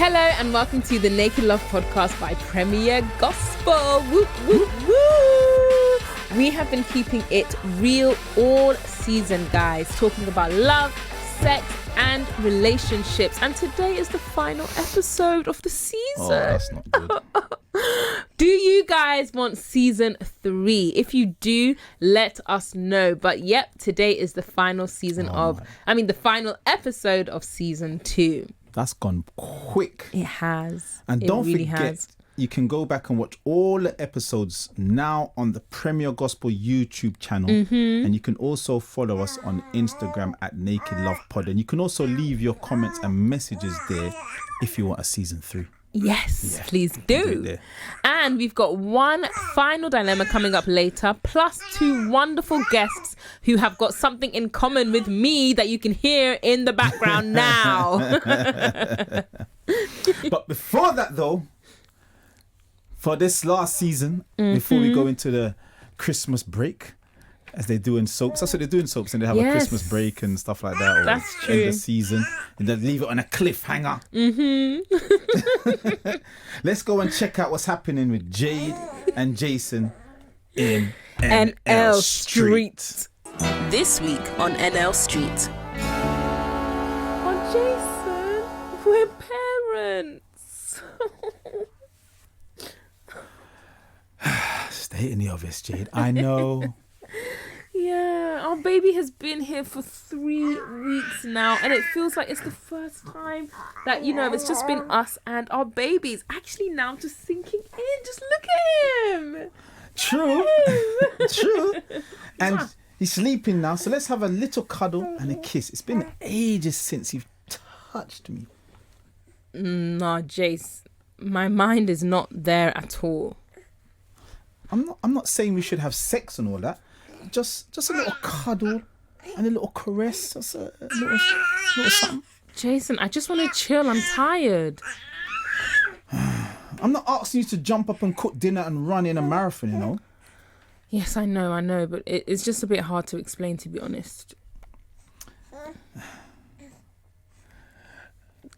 Hello and welcome to the Naked Love podcast by Premier Gospel. Woo, woo, woo. We have been keeping it real all season, guys, talking about love, sex and relationships. And today is the final episode of the season. Oh, that's not good. Do you guys want season 3? If you do, let us know. But yep, today is the final season the final episode of season 2. That's gone quick. It has. And it don't really forget, has. You can go back and watch all the episodes now on the Premier Gospel YouTube channel. And you can also follow us on Instagram at Naked Love Pod. And you can also leave your comments and messages there if you want a season 3. Yes, please do. And we've got one final dilemma coming up later, plus 2 wonderful guests who have got something in common with me that you can hear in the background now. But before that, though, for this last season, before we go into the Christmas break, as they do in soaps. That's what they do in soaps, and they have a Christmas break and stuff like that. Or that's true. End the season, and they leave it on a cliffhanger. Let's go and check out what's happening with Jade and Jason in NL Street. This week on NL Street. Oh, Jason, we're parents. Stating the obvious, Jade. I know. Yeah, our baby has been here for 3 weeks now, and it feels like it's the first time that, it's just been us and our babies. Actually, now just sinking in. Just look at him. True. True. And he's sleeping now, so let's have a little cuddle and a kiss. It's been ages since you've touched me. No, Jace, my mind is not there at all. I'm not saying we should have sex and all that. Just a little cuddle and a little caress. Just a little something. Jason, I just want to chill. I'm tired. I'm not asking you to jump up and cook dinner and run in a marathon, Yes, I know, but it's just a bit hard to explain, to be honest.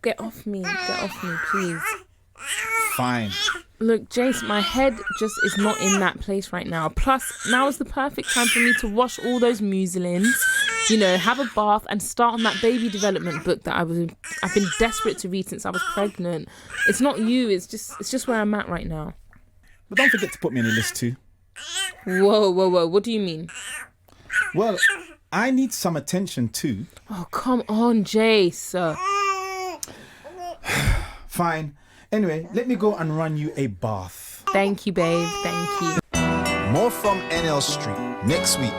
Get off me, please. Fine. Look, Jace, my head just is not in that place right now. Plus, now is the perfect time for me to wash all those muslins, have a bath and start on that baby development book that I've been desperate to read since I was pregnant. It's not you, it's just where I'm at right now. But don't forget to put me on the list too. Whoa, what do you mean? Well, I need some attention too. Oh, come on, Jace. Fine. Anyway, let me go and run you a bath. Thank you, babe. Thank you. More from NL Street next week.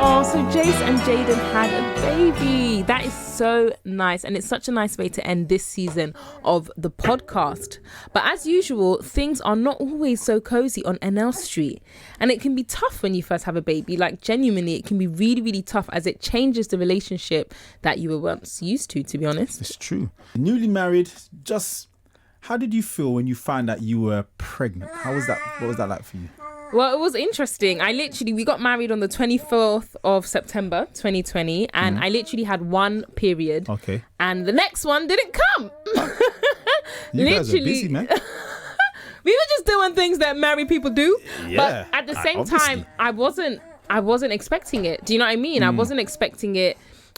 Oh, so Jace and Jaden had a baby. That is so nice. And it's such a nice way to end this season of the podcast. But as usual, things are not always so cozy on NL Street. And it can be tough when you first have a baby. Like, genuinely, it can be really, really tough as it changes the relationship that you were once used to be honest. It's true. Newly married, how did you feel when you found out you were pregnant? How was that? What was that like for you? Well, it was interesting. We got married on the 24th of September, 2020. And I literally had one period. Okay. And the next one didn't come. You guys are busy, man. We were just doing things that married people do. Yeah, but at the same time, I wasn't expecting it. Do you know what I mean? I wasn't expecting it.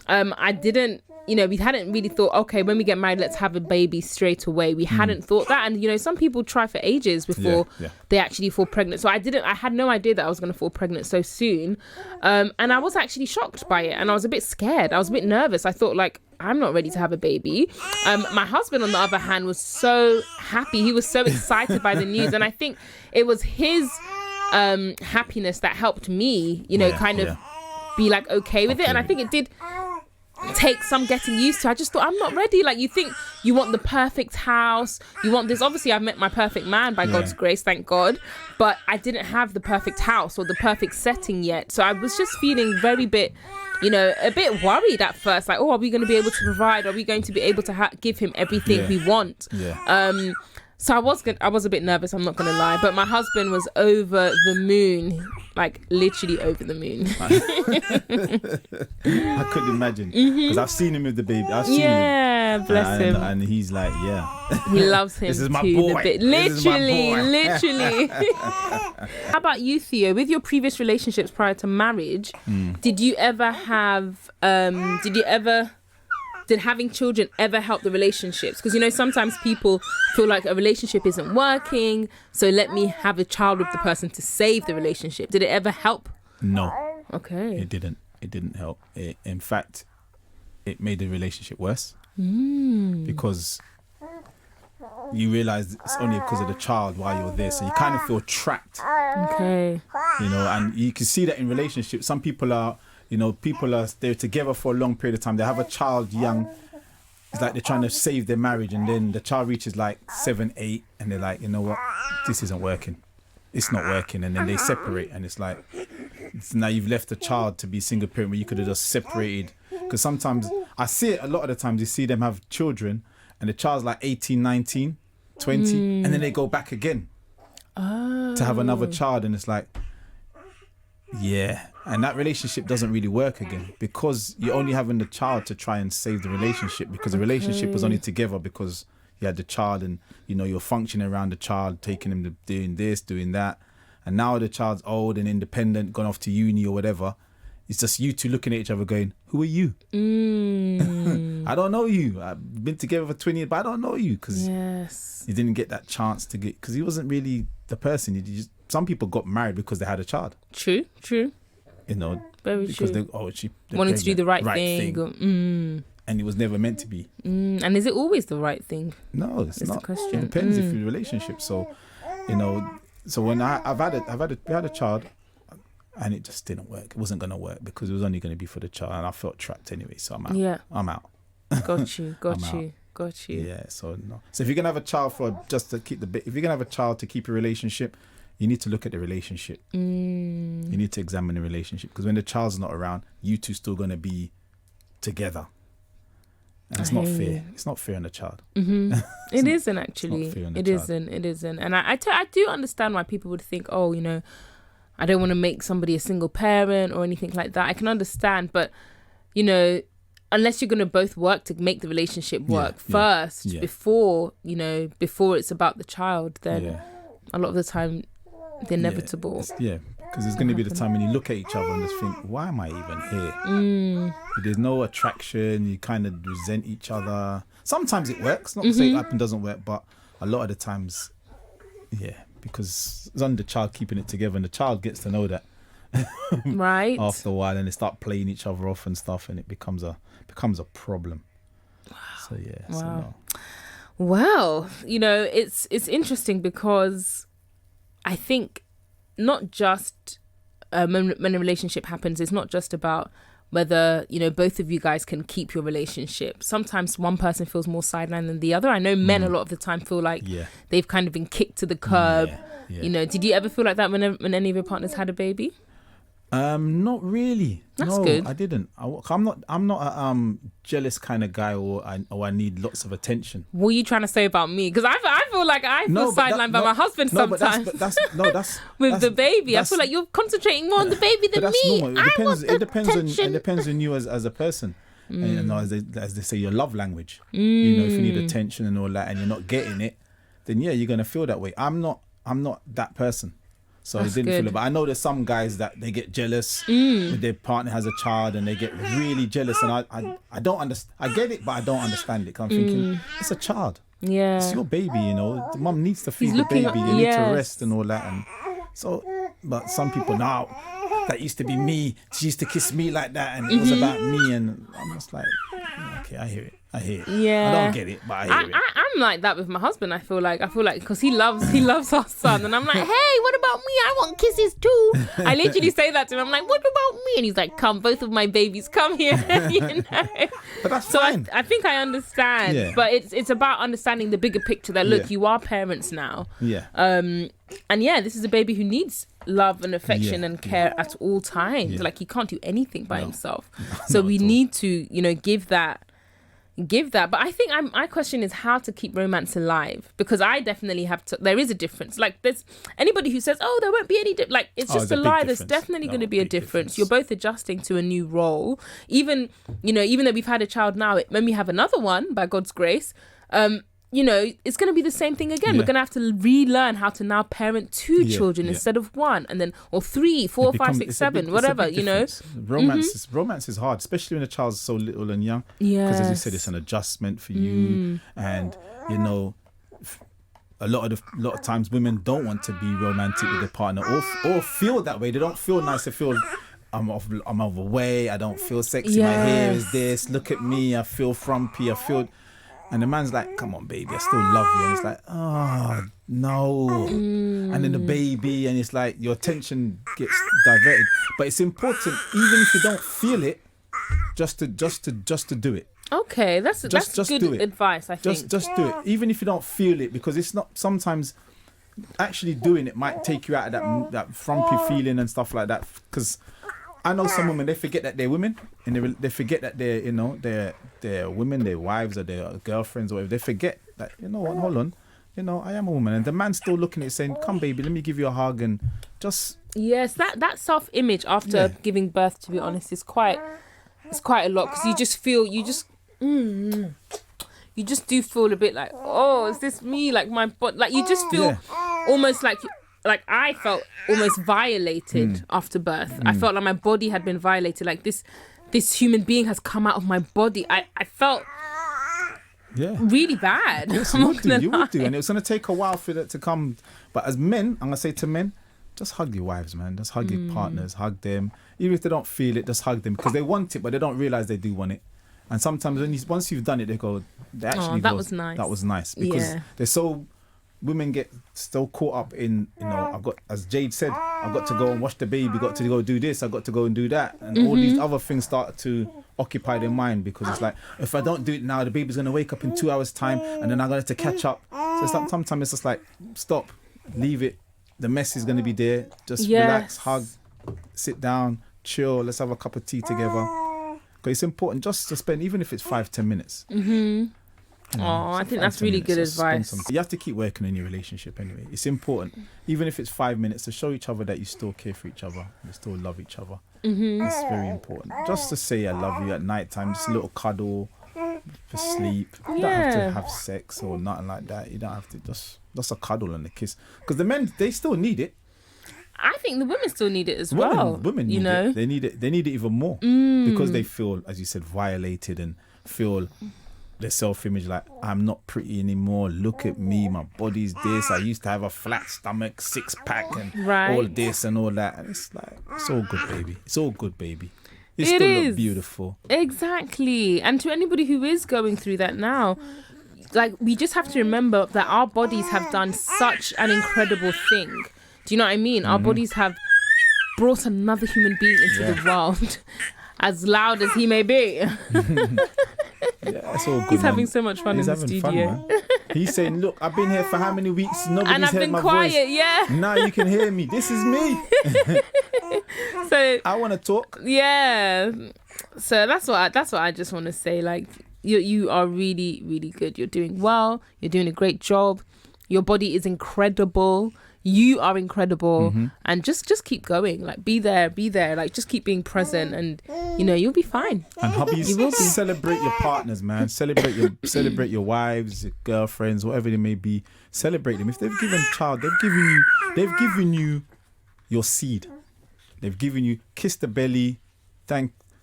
I didn't, we hadn't really thought, okay, when we get married, let's have a baby straight away. We hadn't thought that. And, some people try for ages before they actually fall pregnant. So I had no idea that I was going to fall pregnant so soon. And I was actually shocked by it. And I was a bit scared. I was a bit nervous. I thought, I'm not ready to have a baby. My husband, on the other hand, was so happy. He was so excited by the news. And I think it was his happiness that helped me, be okay with it. And I think it did take some getting used to. I just thought, I'm not ready. You think you want the perfect house, you want this. Obviously, I've met my perfect man by God's grace, thank God. But I didn't have the perfect house or the perfect setting yet. So I was just feeling a bit worried at first. Are we going to be able to provide? Are we going to be able to give him everything we want? Yeah. So I was a bit nervous, I'm not going to lie. But my husband was over the moon, literally over the moon. I couldn't imagine. Because I've seen him with the baby. I've seen him. Yeah, bless him. And he's like, yeah. He loves him. This is my to boy. the bit. This is my boy. Literally. How about you, Theo? With your previous relationships prior to marriage, did you ever have? Did having children ever help the relationships? Because, you know, sometimes people feel like a relationship isn't working, so let me have a child with the person to save the relationship. Did it ever help? No. Okay. It didn't help. In fact, it made the relationship worse. Because you realise it's only because of the child while you're there. So you kind of feel trapped. Okay. You know, and you can see that in relationships. Some people are, they're together for a long period of time. They have a child young. It's like they're trying to save their marriage, and then the child reaches like 7, 8, and they're like, you know what, this isn't working. It's not working, and then they separate, and it's like, now you've left the child to be single parent where you could have just separated. Because sometimes I see it a lot of the times. You see them have children, and the child's like 18, 19, 20, and then they go back again to have another child, and it's like, yeah. And that relationship doesn't really work again because you're only having the child to try and save the relationship, because the relationship was only together because you had the child, and, you know, you're functioning around the child, taking him to doing this, doing that. And now the child's old and independent, gone off to uni or whatever. It's just you two looking at each other going, who are you? I don't know you. I've been together for 20 years, but I don't know you, because you didn't get that chance to get, because he wasn't really the person. Some people got married because they had a child. True. You know, Very because true. they wanted to do the right thing. And it was never meant to be. And is it always the right thing? No, it's not. The question. It depends if you're in a relationship. So, you know, so when we had a child, and it just didn't work. It wasn't going to work because it was only going to be for the child, and I felt trapped anyway. So I'm out. Yeah, I'm out. Got you. Yeah. So no. So if you're gonna have a child if you're gonna have a child to keep your relationship, you need to look at the relationship. You need to examine the relationship, because when the child's not around, you two still going to be together. And it's not fair. It's not fair on the child. It isn't actually. It's not fair on the It child. isn't. And I do understand why people would think, oh, you know, I don't want to make somebody a single parent or anything like that. I can understand, but, you know, unless you're going to both work to make the relationship work first, before it's about the child, then a lot of the time, the inevitable. Because there's going to be the time when you look at each other and just think, why am I even here? There's no attraction. You kind of resent each other. Sometimes it works. Not to say it up and doesn't work, but a lot of the times, because it's on the child keeping it together, and the child gets to know that right after a while, and they start playing each other off and stuff, and it becomes a problem. Wow. So So no. Well, you know, it's interesting because I think not just when a relationship happens, it's not just about whether, you know, both of you guys can keep your relationship. Sometimes one person feels more sidelined than the other. I know men a lot of the time feel like they've kind of been kicked to the curb. You know, did you ever feel like that when any of your partners had a baby? Not really. That's good. I didn't. I'm not a jealous kind of guy, or I need lots of attention. What are you trying to say about me? Because I feel like I feel sidelined by my husband sometimes. That's with the baby. I feel like you're concentrating more on the baby than me. Normal. It depends on you as a person. And, you know, as they say, your love language. You know, if you need attention and all that, and you're not getting it, then you're gonna feel that way. I'm not that person. So I didn't feel it. But I know there's some guys that they get jealous when their partner has a child, and they get really jealous. And I don't understand. I get it, but I don't understand it. 'Cause I'm thinking, it's a child. Yeah. It's your baby, you know. The mum needs to feed the baby. You need to rest and all that. And so, but some people now, that used to be me. She used to kiss me like that, and it was about me. And I'm just like, okay, I hear it. Yeah. I don't get it, but I hear it. I'm like that with my husband. I feel like because he loves our son, and I'm like, hey, what about me? I want kisses too. I literally say that to him. I'm like, what about me? And he's like, come, both of my babies, come here. You know? But that's fine. I think I understand, but it's about understanding the bigger picture. That look, you are parents now. Yeah. And this is a baby who needs love and affection and care at all times. Like, he can't do anything by himself. So we need to, you know, give that give that. But I think my question is how to keep romance alive, because I definitely have to. There is a difference. Like, there's anybody who says, "Oh, there won't be any," like, it's just a lie. There's definitely going to be a difference. You're both adjusting to a new role. Even though we've had a child now, when we have another one, by God's grace, it's going to be the same thing again. We're going to have to relearn how to now parent two children instead of one, and then or 3, 4, 5, 6, 7, whatever. Romance is hard, especially when the child's so little and young. Because as you said, it's an adjustment for you, and a lot of times women don't want to be romantic with their partner, or feel that way. They don't feel nice. They feel I'm overweight. I don't feel sexy. My hair is this. Look at me. I feel frumpy. And the man's like, come on, baby, I still love you. And it's like, oh, no. And then the baby, and it's like your attention gets diverted. But it's important, even if you don't feel it, just to do it. Okay, that's good advice, I think. Just do it, even if you don't feel it, because it's not, sometimes actually doing it might take you out of that frumpy feeling and stuff like that. Because I know some women, they forget that they're women, and they forget that they're women, their wives or their girlfriends or whatever. They forget that, hold on, I am a woman, and the man's still looking at it saying, come baby, let me give you a hug, and just... Yes, that self-image after giving birth, to be honest, is quite a lot, because you just do feel a bit like, oh, is this me? Like my body, like you just feel almost like I felt almost violated after birth. I felt like my body had been violated. Like this human being has come out of my body. I felt really bad. Yes, you would do. And it was going to take a while for that to come. But as men, I'm going to say to men, just hug your wives, man. Just hug your partners. Hug them. Even if they don't feel it, just hug them. Because they want it, but they don't realise they do want it. And sometimes once you've done it, they go, was nice. That was nice. Because they're so... Women get so caught up in, I've got, as Jade said, I've got to go and watch the baby, got to go do this, I've got to go and do that. And all these other things start to occupy their mind, because it's like, if I don't do it now, the baby's going to wake up in 2 hours' time, and then I'm going to have to catch up. So sometimes it's just like, stop, leave it. The mess is going to be there. Just relax, hug, sit down, chill, let's have a cup of tea together. Because it's important just to spend, even if it's 5-10 minutes. I think that's really good advice. You have to keep working on your relationship anyway. It's important, even if it's 5 minutes, to show each other that you still care for each other, you still love each other. It's very important. Just to say I love you at night time, just a little cuddle for sleep. You don't have to have sex or nothing like that. You don't have to, just a cuddle and a kiss. Because the men, they still need it. I think the women still need it as well. Women need it. They need it even more, because they feel, as you said, violated, and feel their self-image, like, I'm not pretty anymore, look at me, my body's this, I used to have a flat stomach, 6-pack, and all this and all that. And it's like, it's all good, baby. It's all good, baby. You still look beautiful. Exactly. And to anybody who is going through that now, like, we just have to remember that our bodies have done such an incredible thing. Do you know what I mean? Our bodies have brought another human being into the world, as loud as he may be. Yeah, it's all good. He's having so much fun in the studio. Fun, he's saying, look, I've been here for how many weeks? Nobody's heard my quiet, voice. Yeah. Now you can hear me. This is me. So I want to talk. Yeah. So that's what I just want to say. Like, you are really, really good. You're doing well. You're doing a great job. Your body is incredible. You are incredible. And just keep going. Like, be there. Like, just keep being present, and you'll be fine. And hobbies, you will be. Celebrate your partners, man. Celebrate your wives, your girlfriends, whatever they may be. Celebrate them. If they've given a child, they've given you your seed. They've given you, kiss the belly,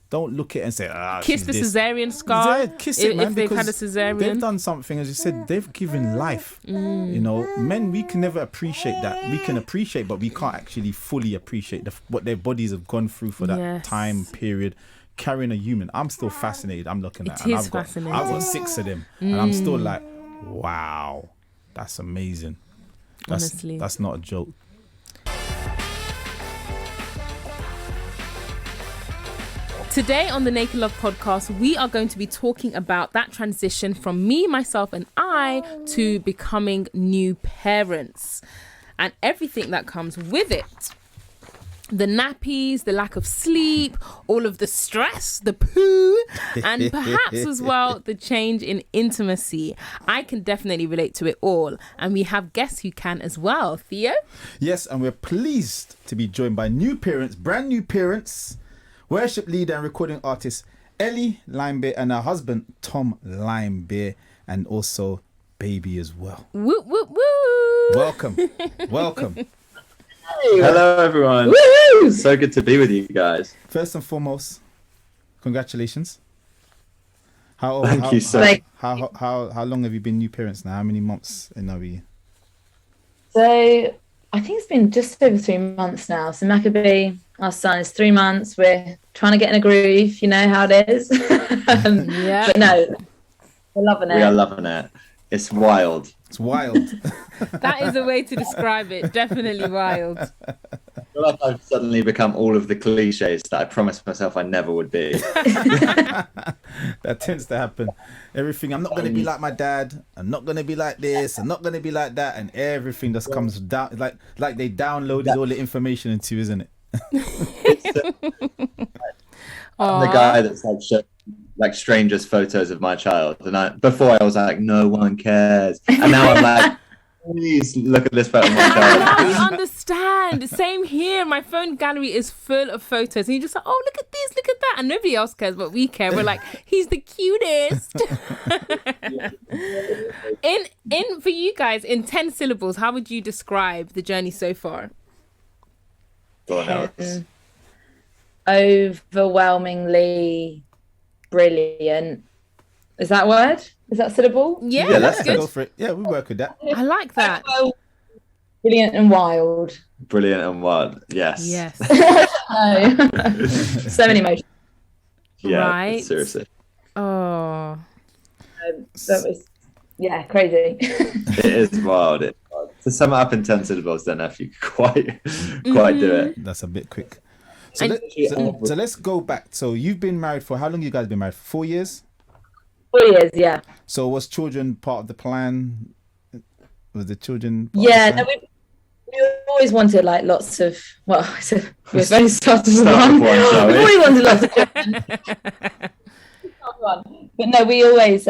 don't look at it and say, kiss the cesarean scar. Kiss it, man, if they've had a cesarean. They've done something, as you said, they've given life. Men, we can never appreciate that. We can appreciate, but we can't actually fully appreciate what their bodies have gone through for that time period. Carrying a human, I'm still fascinated. I'm looking at it. I've got 6 of them, and I'm still like, wow, that's amazing. Honestly, that's not a joke. Today on the Naked Love podcast, we are going to be talking about that transition from me, myself, and I to becoming new parents and everything that comes with it. the nappies, the lack of sleep, all of the stress, the poo, and perhaps as well the change in intimacy. I can definitely relate to it all, and we have guests who can as well. Theo? Yes, and we're pleased to be joined by brand new parents, worship leader and recording artist Elle Limebear and her husband Tom Limebear, and also baby as well. Woo, woo, woo! Welcome. Hello, everyone. Woo! So good to be with you guys. First and foremost, congratulations. How long have you been new parents now? How many months in are we? So I think it's been just over 3 months now. So Maccabee, our son, is 3 months. We're trying to get in a groove. You know how it is. Yeah. But no, we're loving it. We are loving it. It's wild. It's wild. That is a way to describe it. Definitely wild. I feel like I've suddenly become all of the cliches that I promised myself I never would be. That tends to happen. Everything, I'm not going to be like my dad. I'm not going to be like this. I'm not going to be like that. And everything just comes down. Like they downloaded all the information into you, isn't it? I'm the guy that's like strangers photos of my child, and before I was like, no one cares, and now I'm like, please look at this photo of my child. I understand. Same here. My phone gallery is full of photos, and you're just like, oh, look at this, look at that, and nobody else cares, but we care. We're like, he's the cutest. In for you guys, in 10 syllables, how would you describe the journey so far? Go on, Alex. Overwhelmingly brilliant. Is that word? Is that syllable? Yeah, that's good. Go for it. Yeah, we work with that. I like that. Brilliant and wild. Brilliant and wild. Yes. Yes. So many emotions. Yeah. Right. Seriously. Oh. That was, crazy. It is wild. To sum it up in 10 syllables, don't know if you could quite do it. That's a bit quick. So let's go back. So you've been married for how long? You guys been married? 4 years? 4 years, yeah. So was children part of the plan? Was the children? Yeah, no, we always wanted like lots of. Well, we're very started with one. We always wanted lots of children. But no, we always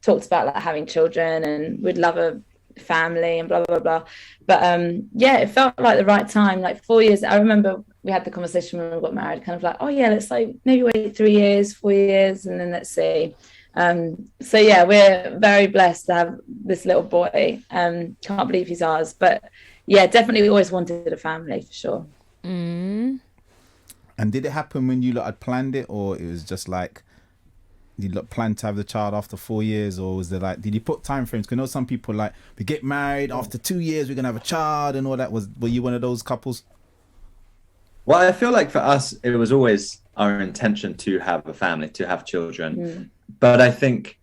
talked about like having children, and we'd love a family and blah blah blah. But it felt like the right time. Like 4 years. I remember we had the conversation when we got married, kind of like, oh yeah, let's like maybe wait 3 years, 4 years, and then let's see. So yeah, we're very blessed to have this little boy. Can't believe he's ours, but yeah, definitely we always wanted a family for sure. And did it happen when you lot had planned it, or it was just like you lot planned to have the child after 4 years, or was there like, did you put time frames? Because I know some people like, we get married after 2 years, we're gonna have a child and all that. Were you one of those couples? Well, I feel like for us, it was always our intention to have a family, to have children. But I think,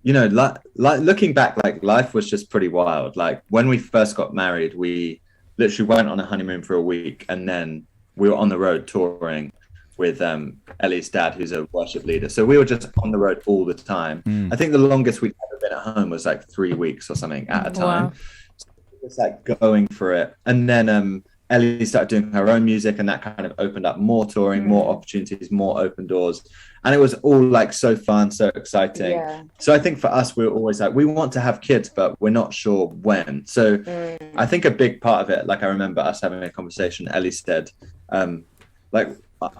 you know, like looking back, like life was just pretty wild. Like when we first got married, we literally went on a honeymoon for a week, and then we were on the road touring with Ellie's dad, who's a worship leader. So we were just on the road all the time. I think the longest we'd ever been at home was like 3 weeks or something at a time. Wow. So it was like going for it. And then Ellie started doing her own music, and that kind of opened up more touring, more opportunities, more open doors. And it was all like so fun, so exciting. Yeah. So I think for us, we were always like, we want to have kids, but we're not sure when. So I think a big part of it, like I remember us having a conversation, Ellie said, like,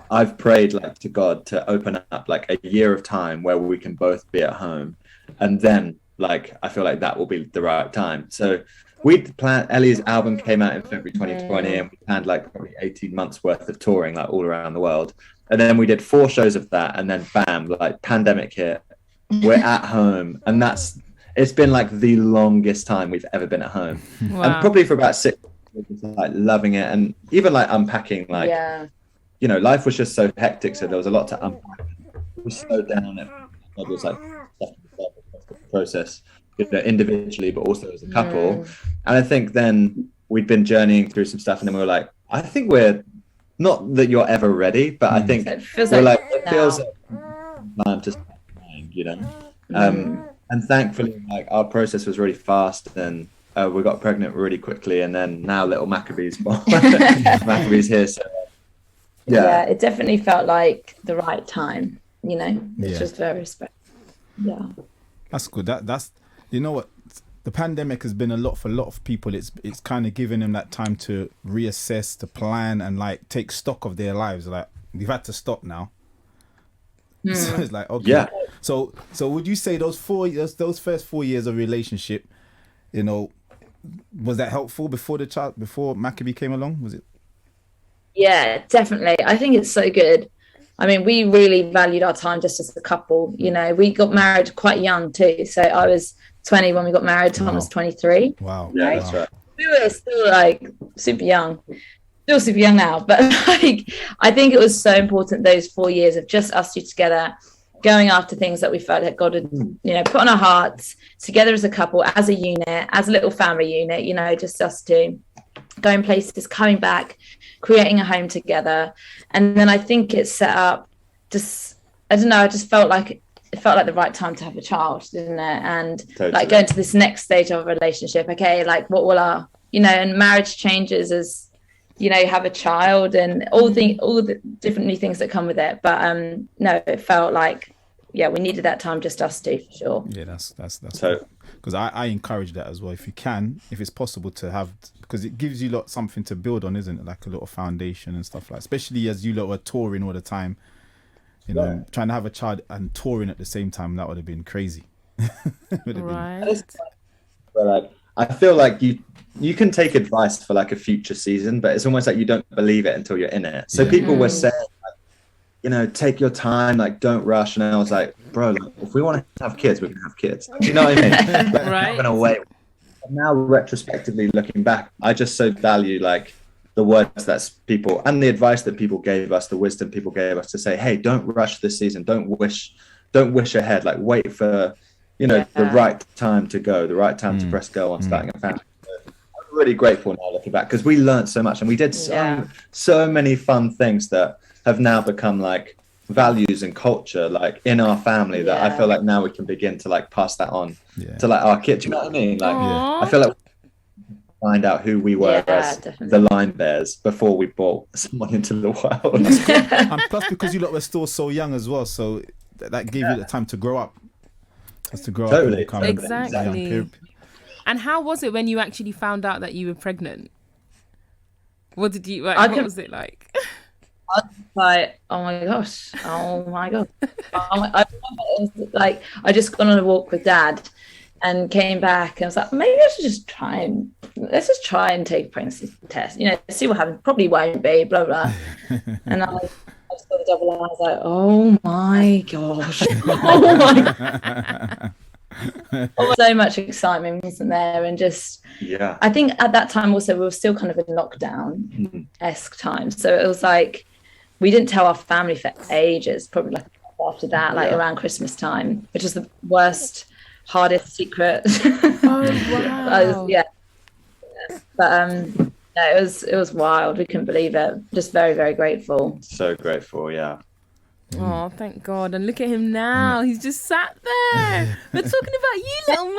I've prayed like to God to open up like a year of time where we can both be at home. And then like, I feel like that will be the right time. So we'd planned, Ellie's album came out in February 2020, and we planned like probably 18 months worth of touring, like all around the world. And then we did 4 shows of that, and then bam, like pandemic hit. We're at home, and it's been like the longest time we've ever been at home. Wow. And probably for about 6 years, like loving it, and even like unpacking, like, you know, life was just so hectic, so there was a lot to unpack. We slowed down, and it was like stuff to process, you know, individually, but also as a couple. And I think then we'd been journeying through some stuff, and then we were like, I think we're, not that you're ever ready, but I think it feels like time to start trying, you know. And thankfully, like our process was really fast, and we got pregnant really quickly, and then now little Maccabee's born. Maccabee's here, so yeah, it definitely felt like the right time, you know, which was very respectful. Yeah. That's good. That's you know what, the pandemic has been a lot for a lot of people. It's kind of given them that time to reassess, to plan, and like take stock of their lives. Like we've had to stop now. So it's like, okay. Yeah. So would you say those first 4 years of relationship, you know, was that helpful before Maccabee came along? Was it? Yeah, definitely. I think it's so good. I mean, we really valued our time just as a couple. You know, we got married quite young too. So I was 20 when we got married. Tom was 23. Wow. Yeah, that's right. We were still like super young. Still super young now. But like, I think it was so important, those 4 years of just us two together, going after things that we felt that God had, you know, put on our hearts, together as a couple, as a unit, as a little family unit, you know, just us two, going places, coming back, creating a home together. And then I think it set up just, I don't know, I just felt like the right time to have a child, didn't it? And Totally. like going to this next stage of a relationship, okay, like what will our, you know, and marriage changes as, you know, you have a child and all the different new things that come with it. But no, it felt like, yeah, we needed that time, just us two, for sure. Yeah, that's So, because I encourage that as well. If you can, if it's possible to have, because it gives you lot something to build on, isn't it? Like a little foundation and stuff like, especially as you lot were touring all the time, you know, trying to have a child and touring at the same time, that would have been crazy. Right. but like, I feel like you can take advice for like a future season, but it's almost like you don't believe it until you're in it. So people were saying, like, you know, take your time, like don't rush. And I was like, bro, like, if we want to have kids, we can have kids. Do you know what I mean? Like, Right. I'm gonna wait. Now, retrospectively looking back, I just so value like the words that people and the advice that people gave us, the wisdom people gave us to say, hey, don't rush this season. Don't wish ahead. Like wait for, you know, the right time to go, the right time to press go on starting a family. I'm really grateful now looking back because we learned so much and we did so many fun things that have now become like values and culture like in our family that I feel like now we can begin to like pass that on to like our kids. You know what I mean? Like I feel like find out who we were as the Limebears before we brought someone into the world. And plus because you lot were still so young as well, so that gave you the time to grow up. Just to grow Totally. up. Kind of Exactly. young period. And how was it when you actually found out that you were pregnant? What did you, like, what was it like? I was like, oh my gosh. I remember it was like, I just gone on a walk with Dad and came back and I was like, maybe I should just let's just try and take a pregnancy test, you know, see what happens. Probably won't be, blah, blah. And I just got the double line. I was like, oh my gosh. Oh my so much excitement, wasn't there? And just I think at that time also we were still kind of in lockdown-esque time. So it was like we didn't tell our family for ages, probably like after that, like around Christmas time, which is the worst, hardest secret. Oh, wow. But no, it was wild. We couldn't believe it. Just very, very grateful. So grateful, yeah. Oh, thank God. And look at him now. He's just sat there. We're talking about you, little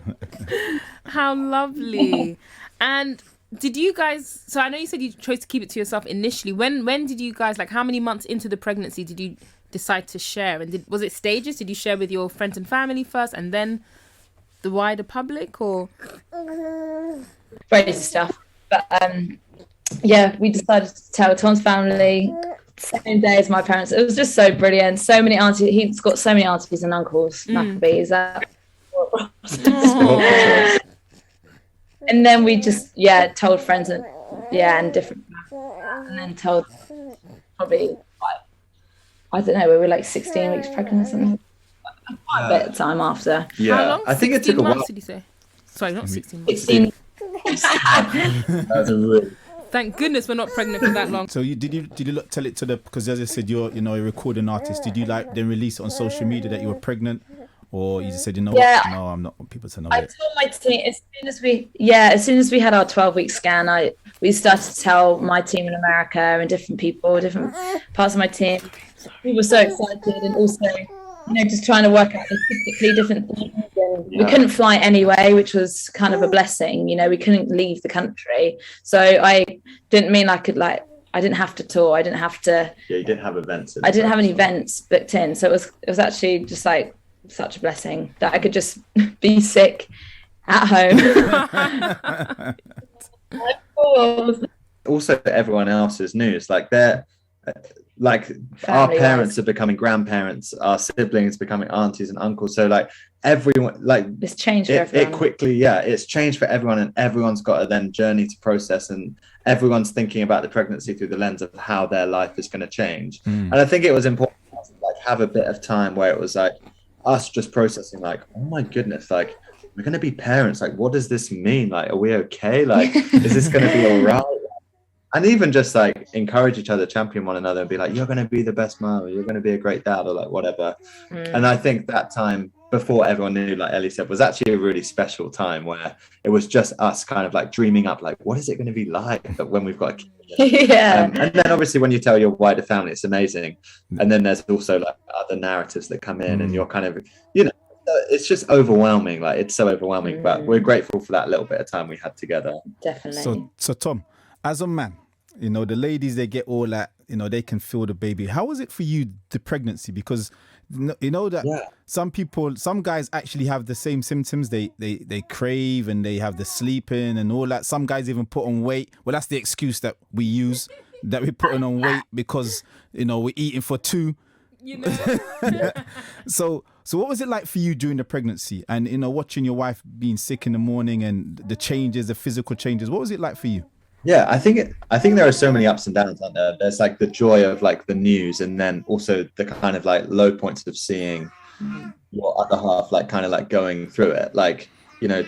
man. How lovely. And did you guys, so I know you said you chose to keep it to yourself initially. When did you guys, like how many months into the pregnancy did you decide to share? And was it stages? Did you share with your friends and family first and then the wider public, or? Crazy stuff. But yeah, we decided to tell Tom's family same day as my parents. It was just so brilliant. So many aunties. He's got so many aunties and uncles. Maccabees. And then we just told friends and different, and then told probably I don't know, we were like 16 weeks pregnant or something. Quite a bit of time after. Yeah, how long? I think it took a while. Did you say? Sorry, not 16 months. 16. That was a really Thank goodness we're not pregnant for that long. So did you tell it to the, because as I said, you're a recording artist. Did you like then release it on social media that you were pregnant, or you just said, what? No, I'm not want people to know I it. told my team as soon as we had our 12-week scan, we started to tell my team in America and different people, different parts of my team. We were so excited, and also, just trying to work out logistically different things. And we couldn't fly anyway, which was kind of a blessing. We couldn't leave the country, so I didn't mean I could I didn't have to tour. I didn't have to. Yeah, you didn't have events. I didn't have any events booked in, so it was actually just like such a blessing that I could just be sick at home. Also, everyone else's news, like they're like our parents are becoming grandparents, our siblings becoming aunties and uncles. So like everyone, like it's changed for everyone. It quickly, it's changed for everyone, and everyone's got a then journey to process, and everyone's thinking about the pregnancy through the lens of how their life is going to change. And I think it was important to like have a bit of time where it was like us just processing, like, oh my goodness, like we're going to be parents, like what does this mean, like are we okay, like is this going to be all right? And even just like encourage each other, champion one another, and be like, you're going to be the best mom, or you're going to be a great dad, or like whatever. And I think that time before everyone knew, like Ellie said, was actually a really special time where it was just us kind of like dreaming up, like, what is it going to be like when we've got a kid? And then obviously when you tell your wider family, it's amazing. And then there's also like other narratives that come in, and you're kind of, you know, it's just overwhelming. Like it's so overwhelming, but we're grateful for that little bit of time we had together. Definitely. So Tom, as a man, you know, the ladies, they get all that, you know, they can feel the baby. How was it for you, the pregnancy? Because you know that some guys actually have the same symptoms. They crave, and they have the sleeping and all that. Some guys even put on weight. Well, that's the excuse that we use, that we're putting on weight because, you know, we're eating for two. You know. So what was it like for you during the pregnancy, and, you know, watching your wife being sick in the morning and the changes, the physical changes? What was it like for you? Yeah, I think there are so many ups and downs out there. There's like the joy of like the news, and then also the kind of like low points of seeing your other half like kind of like going through it, like, you know,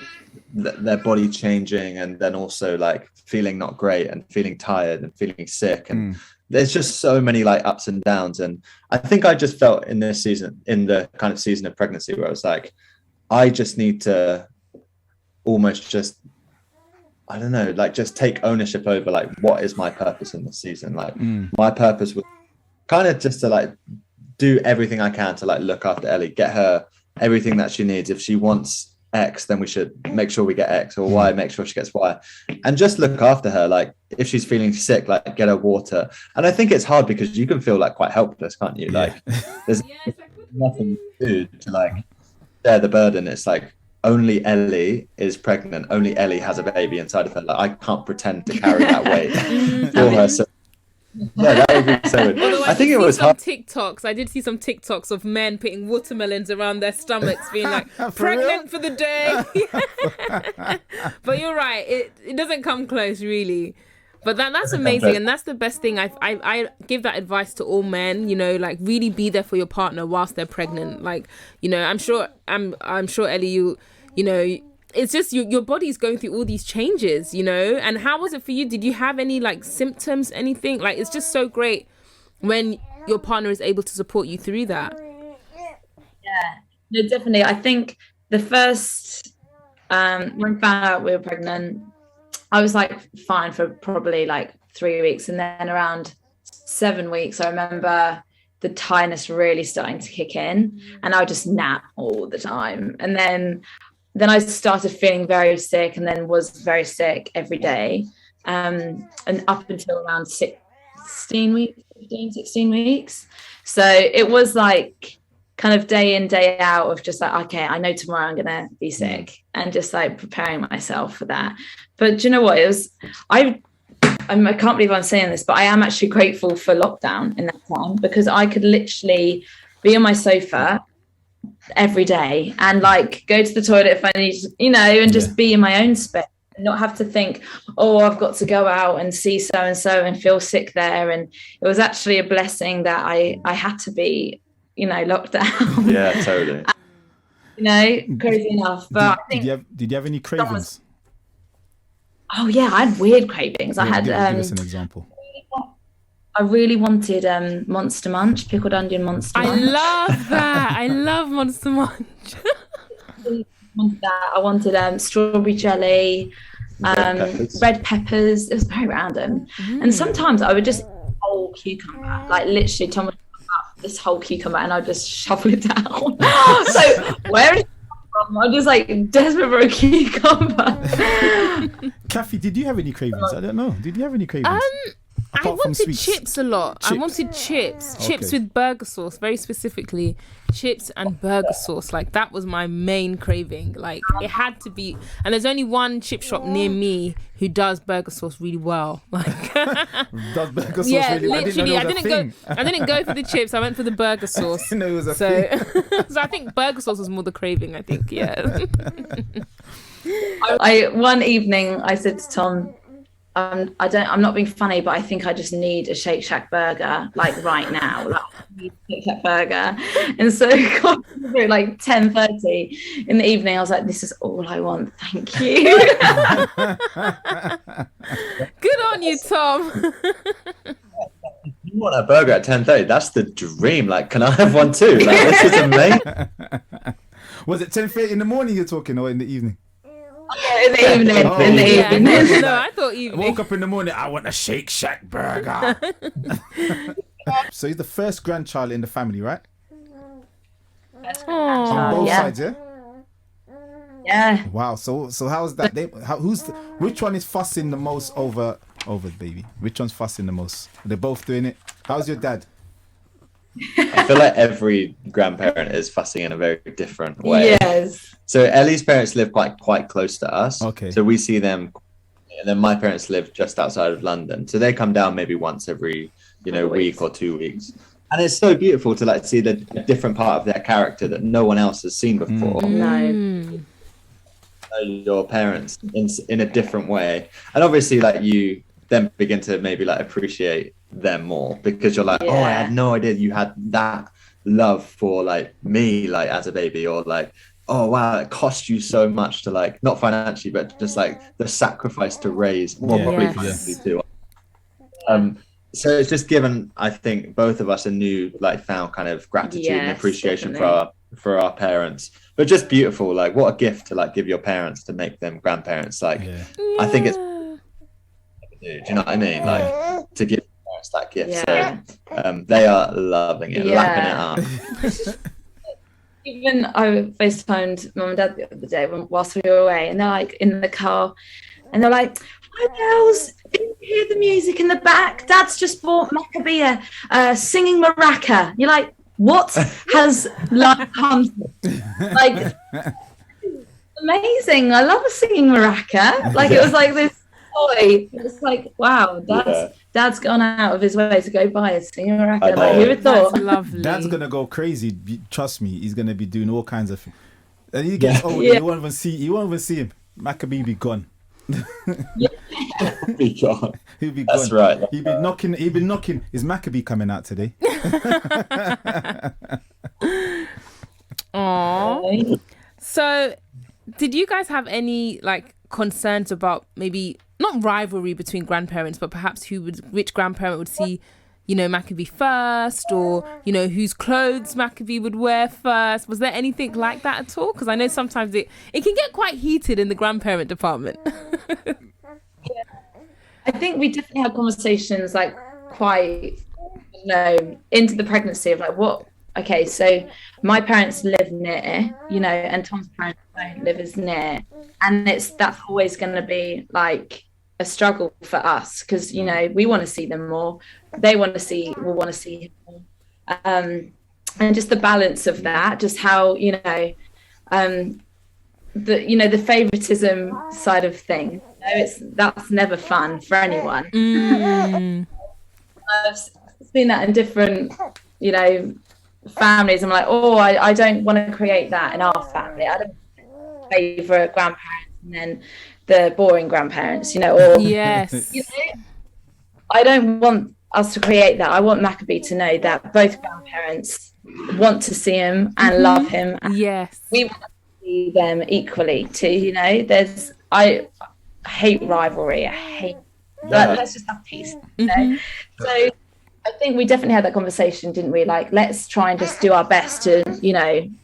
their body changing, and then also like feeling not great and feeling tired and feeling sick, and there's just so many like ups and downs. And I think I just felt in this season, in the kind of season of pregnancy, where I was like, I just need to almost just, I don't know, like just take ownership over like what is my purpose in this season. Like my purpose was kind of just to like do everything I can to like look after Ellie, get her everything that she needs. If she wants X, then we should make sure we get X, or Y, make sure she gets Y, and just look after her. Like if she's feeling sick, like get her water. And I think it's hard because you can feel like quite helpless, can't you? Like there's nothing to do to like share the burden. It's like only Ellie is pregnant, only Ellie has a baby inside of her. Like I can't pretend to carry that weight for her. So yeah, that would be so weird. I think it was hard. I did see some TikToks of men putting watermelons around their stomachs, being like, pregnant for the day. But you're right, it doesn't come close really. But that's amazing, and that's the best thing. I give that advice to all men. You know, like really be there for your partner whilst they're pregnant. Like, you know, I'm sure Ellie, you know, it's just your body's going through all these changes, you know. And how was it for you? Did you have any like symptoms, anything? Like it's just so great when your partner is able to support you through that. Yeah, no, definitely. I think the first when we found out we were pregnant, I was like fine for probably like 3 weeks, and then around 7 weeks I remember the tiredness really starting to kick in, and I would just nap all the time. And then I started feeling very sick, and then was very sick every day, and up until around 16 weeks. So it was like kind of day in, day out of just like, okay, I know tomorrow I'm gonna be sick, and just like preparing myself for that. But do you know what? I can't believe I'm saying this, but I am actually grateful for lockdown in that time, because I could literally be on my sofa every day and like go to the toilet if I need to, you know, and just be in my own space, and not have to think, oh, I've got to go out and see so and so and feel sick there. And it was actually a blessing that I had to be, you know, locked down. Yeah, totally. You know, crazy enough. But did you have any cravings? Oh yeah, I had weird cravings. I had give us an example. I really wanted Monster Munch, pickled onion Monster Munch. I love that. I love Monster Munch. I wanted strawberry jelly, red peppers. It was very random. And sometimes I would just eat a whole cucumber, like literally Tom would pick up this whole cucumber and I'd just shovel it down. So where is it from? I'm just like desperate for a cucumber. Khafi, did you have any cravings? I don't know. Did you have any cravings? I apart from wanted sweets? chips a lot. I Chips. wanted chips. Chips Okay. with burger sauce, very specifically. Chips and burger sauce. Like, that was my main craving. Like, it had to be. And there's only one chip shop near me who does burger sauce really well. Like, Does burger sauce yeah, really? literally. I didn't know there was a thing. I didn't go for the chips. I went for the burger sauce. I didn't know it was a So, thing. so I think burger sauce was more the craving. I think, yeah. One evening I said to Tom, I'm not being funny, but I think I just need a Shake Shack burger, like right now. Like, I need a Shake Shack burger. And so got through like 10:30 in the evening. I was like, this is all I want. Thank you. Good on you, Tom. You want a burger at 10:30? That's the dream. Like, can I have one too? Like, this is amazing. Was it 10:30 in the morning you're talking, or in the evening? In the evening. Oh, in the yeah. evening. No, I thought I evening. woke up in the morning, I want a Shake Shack burger. So you're the first grandchild in the family, right? On both yeah. sides, yeah? Yeah. Wow. So how's that? Which one is fussing the most over the baby? Which one's fussing the most? They're both doing it. How's your dad? I feel like every grandparent is fussing in a very different way. Yes. So Ellie's parents live quite close to us. Okay. So we see them, and then my parents live just outside of London. So they come down maybe once every, week or 2 weeks. And it's so beautiful to like see the different part of their character that no one else has seen before. No. Know your parents in a different way. And obviously like you then begin to maybe like appreciate them more, because you're like, oh, I had no idea you had that love for like me, like as a baby, or like, oh wow, it cost you so much to like, not financially, but just like the sacrifice to raise, more probably financially too. So it's just given, I think, both of us a new like found kind of gratitude and appreciation for our parents. But just beautiful, like what a gift to like give your parents to make them grandparents. Like I think it's, do you know what I mean? Like to give parents that gift. So they are loving it, lapping it up. Even I FaceTimed mum and dad the other day whilst we were away, and they're like in the car, and they're like, "Hi girls, can you hear the music in the back? Dad's just bought Limebear singing maraca." You're like, what has life come to? Like, amazing. I love a singing maraca. Like, it was like this toy. It's like, wow, Dad's gone out of his way to go buy a singing maraca. Like, who would have thought? That's lovely. Dad's gonna go crazy. Trust me, he's gonna be doing all kinds of. And he gets older. You won't even see him. Maccabee be gone. Be gone. He'll be That's gone. right. He'll be knocking. Is Maccabee coming out today? Aww. So, did you guys have any like concerns about maybe not rivalry between grandparents, but perhaps which grandparent would see, Maccabee first, or whose clothes Maccabee would wear first? Was there anything like that at all? Because I know sometimes it can get quite heated in the grandparent department. I think we definitely had conversations like quite, into the pregnancy of like what. Okay, so my parents live near, and Tom's parents don't live as near, and that's always going to be like a struggle for us, because we want to see them more, they want to see him more, and just the balance of that, just how the favoritism side of things, that's never fun for anyone. I've seen that in different families. I'm like, I don't want to create that in our family. I don't favour grandparents and then the boring grandparents, or Yes. I don't want us to create that. I want Maccabee to know that both grandparents want to see him and love him. And Yes. we want to see them equally too. I hate rivalry. Let's just have peace. So I think we definitely had that conversation, didn't we? Like, let's try and just do our best to,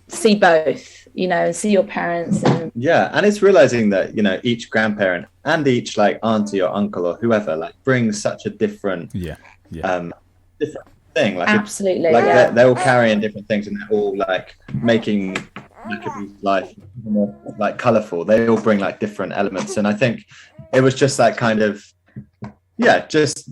see both, and see your parents. And it's realizing that, each grandparent and each like auntie or uncle or whoever like brings such a different, different thing. Like, absolutely. They're all carrying different things, and they're all like making Maccabee's life more like colorful. They all bring like different elements. And I think it was just like kind of yeah, just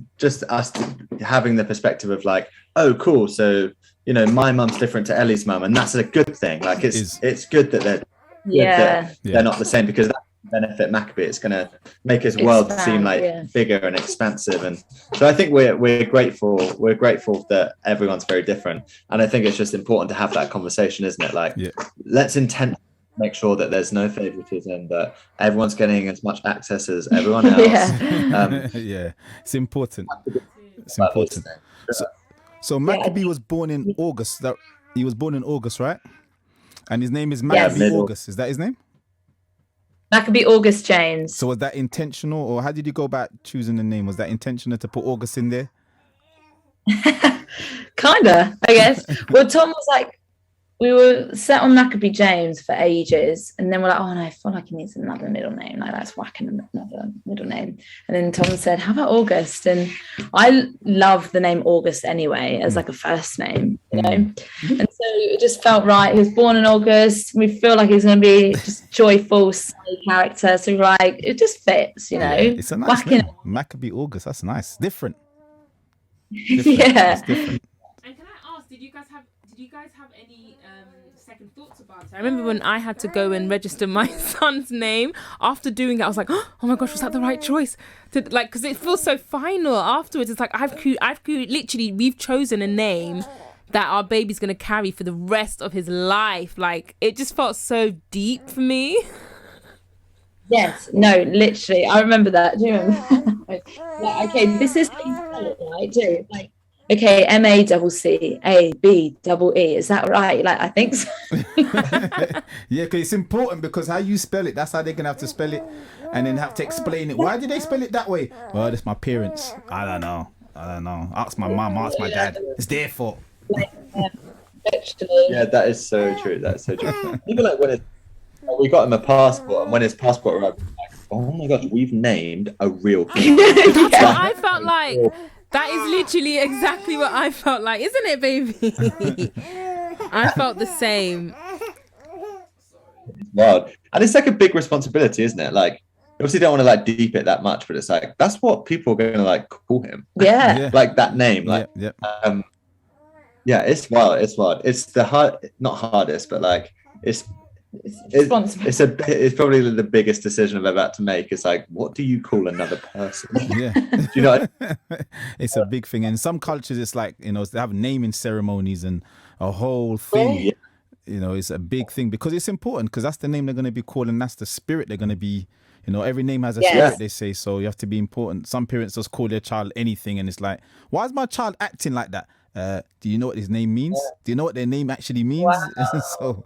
us having the perspective of like, oh, cool. So, you know, my mum's different to Ellie's mum, and that's a good thing. Like, it's good that they're not the same, because that benefit Maccabee. It's going to make his world seem like bigger and expansive. And so I think we're grateful that everyone's very different. And I think it's just important to have that conversation, isn't it? Like, let's make sure that there's no favoritism, that everyone's getting as much access as everyone else. It's important. It's important. So Maccabee was born in August. He was born in August, right? And his name is Maccabee August. Is that his name? Maccabee August James. So was that intentional, or how did you go about choosing the name? Was that intentional to put August in there? Kinda, I guess. Well, Tom was like, we were set on Maccabee James for ages, and then we're like, oh no, I feel like he needs another middle name. Like, that's whacking another middle name. And then Tom said, how about August? And I love the name August anyway as like a first name, you know. And so it just felt right. He was born in August. We feel like he's going to be just joyful, sunny character. So we're like, it just fits, you know. It's a nice name. Maccabee August. That's nice. Different. Yeah. Different. And can I ask, did you guys have any second thoughts about it? I remember when I had to go and register my son's name. After doing it, I was like, oh my gosh, was that the right choice? Because it feels so final afterwards. It's like literally, we've chosen a name that our baby's going to carry for the rest of his life. Like, it just felt so deep for me. Yes, no, literally. I remember that. Do you remember? Like, okay, this is how you spell it, right? Do like, okay, MACCABEE. Is that right? Like, I think so. Yeah, because it's important, because how you spell it, that's how they're going to have to spell it, and then have to explain it. Why did they spell it that way? Well, that's my parents. I don't know. Ask my mum, ask my dad. It's their fault. Literally. Yeah, that is so true. That's so true. Even like when we got him a passport, and when his passport arrived, like, oh my gosh, we've named a real kid. That's what I felt like. That is literally exactly what I felt like, isn't it, baby? I felt the same. It's wild. And it's like a big responsibility, isn't it? Like, obviously don't want to like deep it that much, but it's like, that's what people are going to like call him. Yeah. Like that name. Like, yeah, it's wild. It's wild. It's the not hardest, but like, it's probably the biggest decision I've ever had to make. It's like, what do you call another person? Yeah. Do you know? It's a big thing. And in some cultures, it's like, you know, they have naming ceremonies and a whole thing. Yeah. You know, it's a big thing, because it's important, because that's the name they're going to be called, and that's the spirit they're going to be. You know, every name has a spirit, they say. So you have to be important. Some parents just call their child anything, and it's like, why is my child acting like that? Do you know what his name means? Do you know what their name actually means? Wow. So,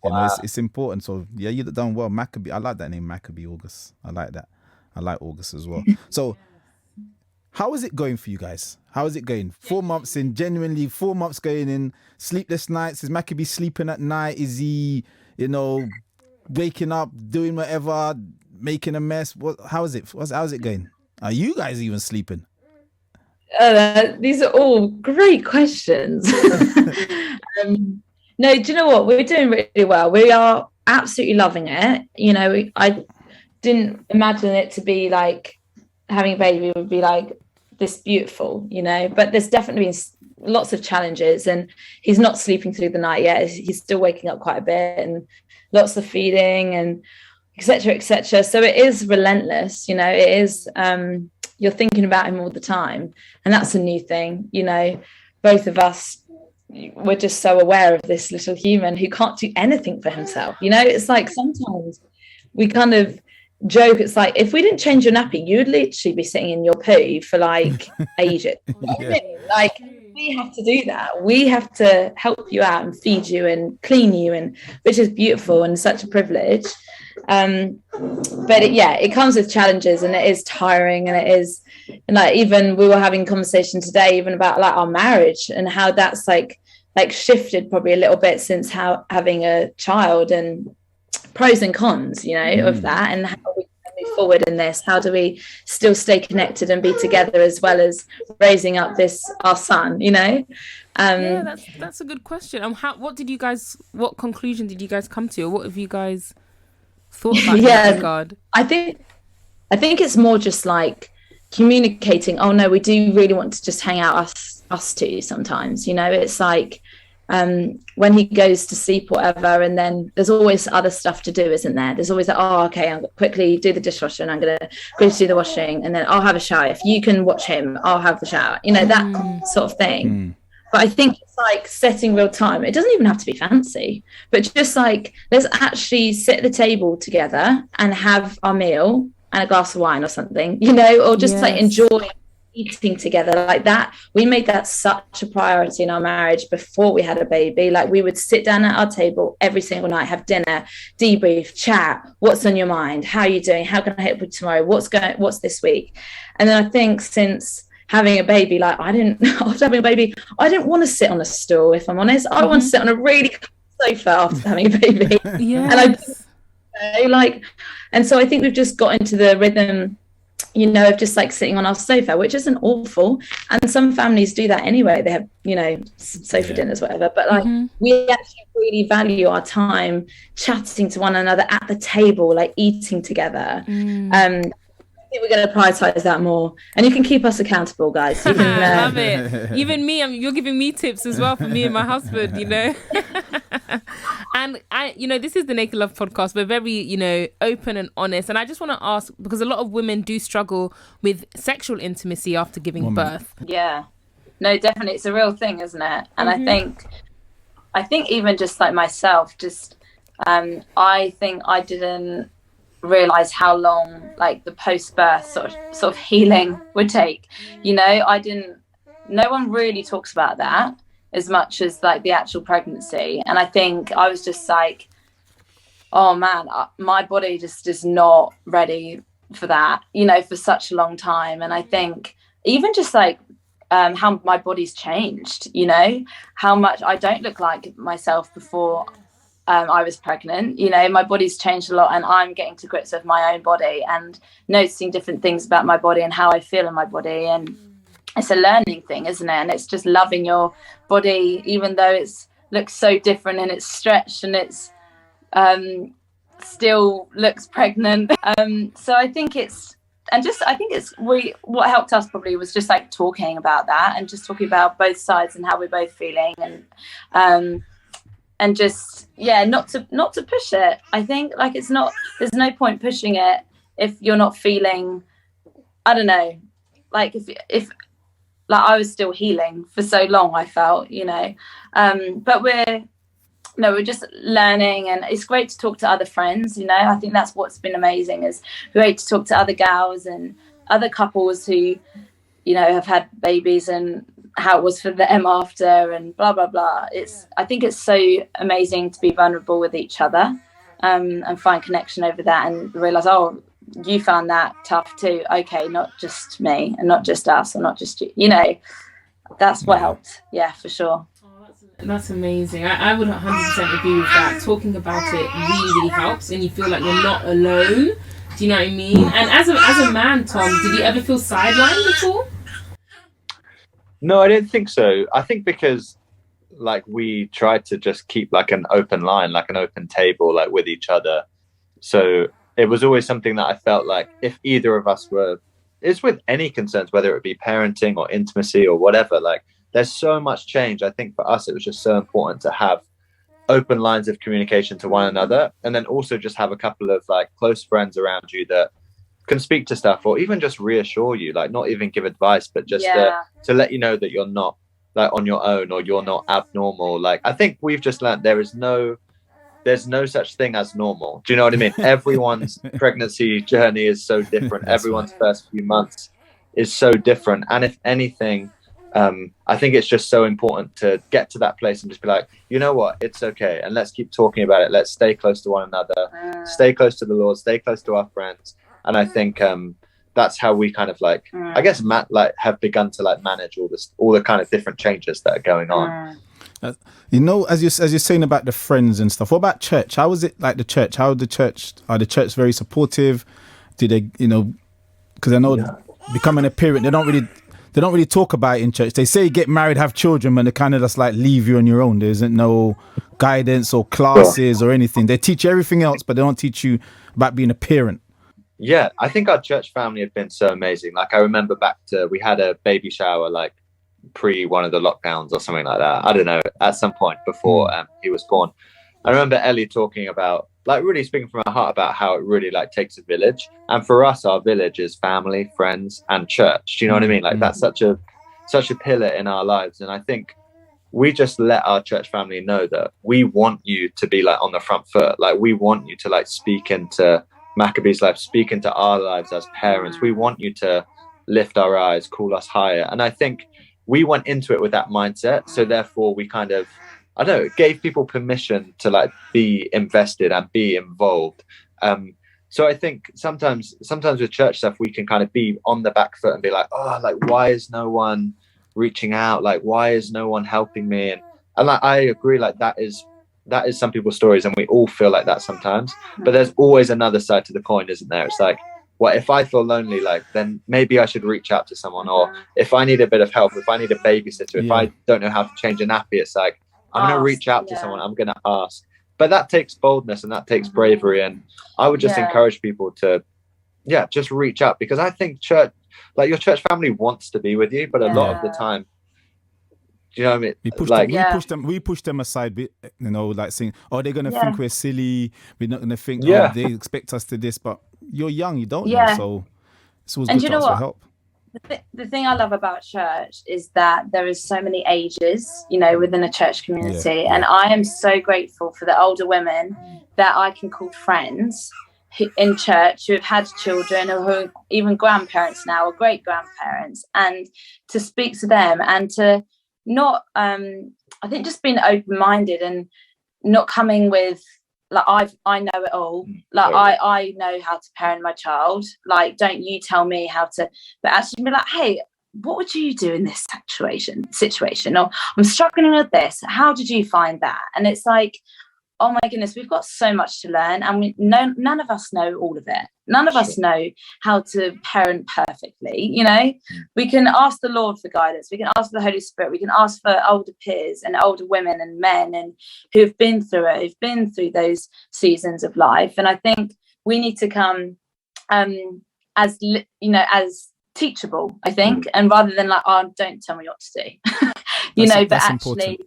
you know, it's important. So, yeah, you've done well. Maccabee. I like that name, Maccabee August. I like that. I like August as well. So, how is it going for you guys? How is it going? 4 months in, genuinely 4 months going in, sleepless nights. Is Maccabee sleeping at night? Is he, you know, waking up, doing whatever, making a mess? How is it? How's it going? Are you guys even sleeping? These are all great questions. No, do you know what? We're doing really well. We are absolutely loving it. You know, I didn't imagine it to be like having a baby would be like this beautiful, you know, but there's definitely been lots of challenges, and he's not sleeping through the night yet. He's still waking up quite a bit, and lots of feeding and etc. So it is relentless, you know. It is you're thinking about him all the time, and that's a new thing, you know. Both of us, we're just so aware of this little human who can't do anything for himself, you know. It's like sometimes we kind of joke, it's like, if we didn't change your nappy, you would literally be sitting in your poo for like ages. Like, we have to do that. We have to help you out and feed you and clean you, and which is beautiful and such a privilege. But it comes with challenges, and it is tiring, and it is, and like, even we were having conversation today even about like our marriage and how that's like shifted probably a little bit since having a child, and pros and cons, you know, of that, and how we can move forward in this. How do we still stay connected and be together, as well as raising up our son, you know? Yeah, that's a good question. What conclusion did you guys come to, or what have you guys thought about in that regard? I think it's more just like communicating, oh no, we do really want to just hang out us two sometimes, you know. It's like when he goes to sleep or whatever, and then there's always other stuff to do, isn't there? There's always like, oh, okay, I'll quickly do the dishwasher and I'm gonna quickly do the washing, and then I'll have a shower. If you can watch him, I'll have the shower, you know, that sort of thing. But I think it's like setting real time. It doesn't even have to be fancy, but just like, let's actually sit at the table together and have our meal and a glass of wine or something, you know, or just like enjoy eating together like that. We made that such a priority in our marriage before we had a baby. Like, we would sit down at our table every single night, have dinner, debrief, chat, what's on your mind, how are you doing, how can I help you tomorrow, what's this week. And then I think since having a baby, like after having a baby, I didn't want to sit on a stool, if I'm honest. I want to sit on a really sofa after having a baby. And so I think we've just got into the rhythm, you know, of just like sitting on our sofa, which isn't awful. And some families do that anyway. They have, you know, sofa dinners, whatever. But like, we actually really value our time chatting to one another at the table, like eating together. I think we're going to prioritize that more, and you can keep us accountable, guys. You can, I love it. Even me, you're giving me tips as well for me and my husband, you know. And you know, this is the Naked Love podcast. We're very, you know, open and honest. And I just want to ask, because a lot of women do struggle with sexual intimacy after giving birth. Yeah, no, definitely, it's a real thing, isn't it? And I think even just like myself, just I think I didn't realize how long like the post-birth sort of healing would take, you know. No one really talks about that as much as like the actual pregnancy. And I think I was just like, oh man, my body just is not ready for that, you know, for such a long time. And I think even just like how my body's changed, you know, how much I don't look like myself before I was pregnant, you know. My body's changed a lot, and I'm getting to grips with my own body and noticing different things about my body and how I feel in my body. And it's a learning thing, isn't it? And it's just loving your body, even though it's looks so different and it's stretched and it's still looks pregnant. So I think what helped us probably was just like talking about that and just talking about both sides and how we're both feeling, and just not to push it. I think like there's no point pushing it if you're not feeling, I don't know, like if like I was still healing for so long, I felt, you know, but we're just learning, and it's great to talk to other friends, you know. I think that's what's been amazing, is great to talk to other gals and other couples who, you know, have had babies and how it was for them after, and blah blah blah. I think it's so amazing to be vulnerable with each other, and find connection over that, and realize, oh, you found that tough too. Okay, not just me and not just us or not just you, you know. That's what helped. Yeah, for sure. That's amazing. I would 100% agree with that. Talking about it really helps, and you feel like you're not alone. Do you know what I mean? And as a man, Tom, did you ever feel sidelined at all? No, I didn't think so. I think because like we tried to just keep like an open line, like an open table, like with each other. So it was always something that I felt like if either of us it's with any concerns, whether it be parenting or intimacy or whatever, like there's so much change. I think for us, it was just so important to have open lines of communication to one another. And then also just have a couple of like close friends around you that can speak to stuff, or even just reassure you, like not even give advice, but just to let you know that you're not like on your own, or you're not abnormal. Like I think we've just learned there's no such thing as normal. Do you know what I mean? Everyone's pregnancy journey is so different. Everyone's first few months is so different. And if anything, I think it's just so important to get to that place and just be like, you know what, it's okay. And let's keep talking about it. Let's stay close to one another, stay close to the Lord, stay close to our friends. And I think that's how we kind of like, I guess, have begun to like manage all the kind of different changes that are going on. You know, as you're saying about the friends and stuff, what about church? How was it like the church? Are the church very supportive? Do they, you know, because I know becoming a parent, they don't really talk about it in church. They say get married, have children, and they kind of just like leave you on your own. There isn't no guidance or classes or anything. They teach you everything else, but they don't teach you about being a parent. Yeah, I think our church family have been so amazing. Like I remember we had a baby shower like pre one of the lockdowns or something like that. I don't know, at some point before he was born. I remember Ellie talking about, like, really speaking from her heart about how it really like takes a village. And for us, our village is family, friends, and church. Do you know what I mean? Like that's such a pillar in our lives. And I think we just let our church family know that we want you to be like on the front foot. Like we want you to like speak into Maccabee's life, speak into our lives as parents. We want you to lift our eyes, call us higher. And I think we went into it with that mindset. So therefore we kind of, I don't know, gave people permission to like be invested and be involved. So I think sometimes with church stuff, we can kind of be on the back foot and be like, oh, like, why is no one reaching out? Like, why is no one helping me? And like, I agree, like that is some people's stories, and we all feel like that sometimes. But there's always another side to the coin, isn't there? It's like, well, if I feel lonely, like then maybe I should reach out to someone. Or if I need a bit of help, if I need a babysitter, if I don't know how to change a nappy, it's like, I'm going to reach out to someone. I'm going to ask. But that takes boldness and that takes bravery. And I would just encourage people to, just reach out, because I think church, like your church family wants to be with you, but a lot of the time, do you know what I mean? We push them aside, you know, like saying, oh, they're going to think we're silly. We're not going to think, oh, they expect us to this, but you're young, you don't know. So it's always good to ask for help. The thing I love about church is that there is so many ages, you know, within a church community. And I am so grateful for the older women that I can call friends in church who have had children, or who are even grandparents now, or great grandparents, and to speak to them and to not, I think just being open-minded and not coming with, like, I know it all. Like I know how to parent my child. Like, don't you tell me how to, but actually be like, hey, what would you do in this situation? Or I'm struggling with this. How did you find that? And it's like, oh my goodness, we've got so much to learn, and none of us know all of it. None of us know how to parent perfectly. You know, we can ask the Lord for guidance. We can ask for the Holy Spirit. We can ask for older peers and older women and men, and who've been through it, who've been through those seasons of life. And I think we need to come as teachable, I think, and rather than like, oh, don't tell me what to do, but actually important.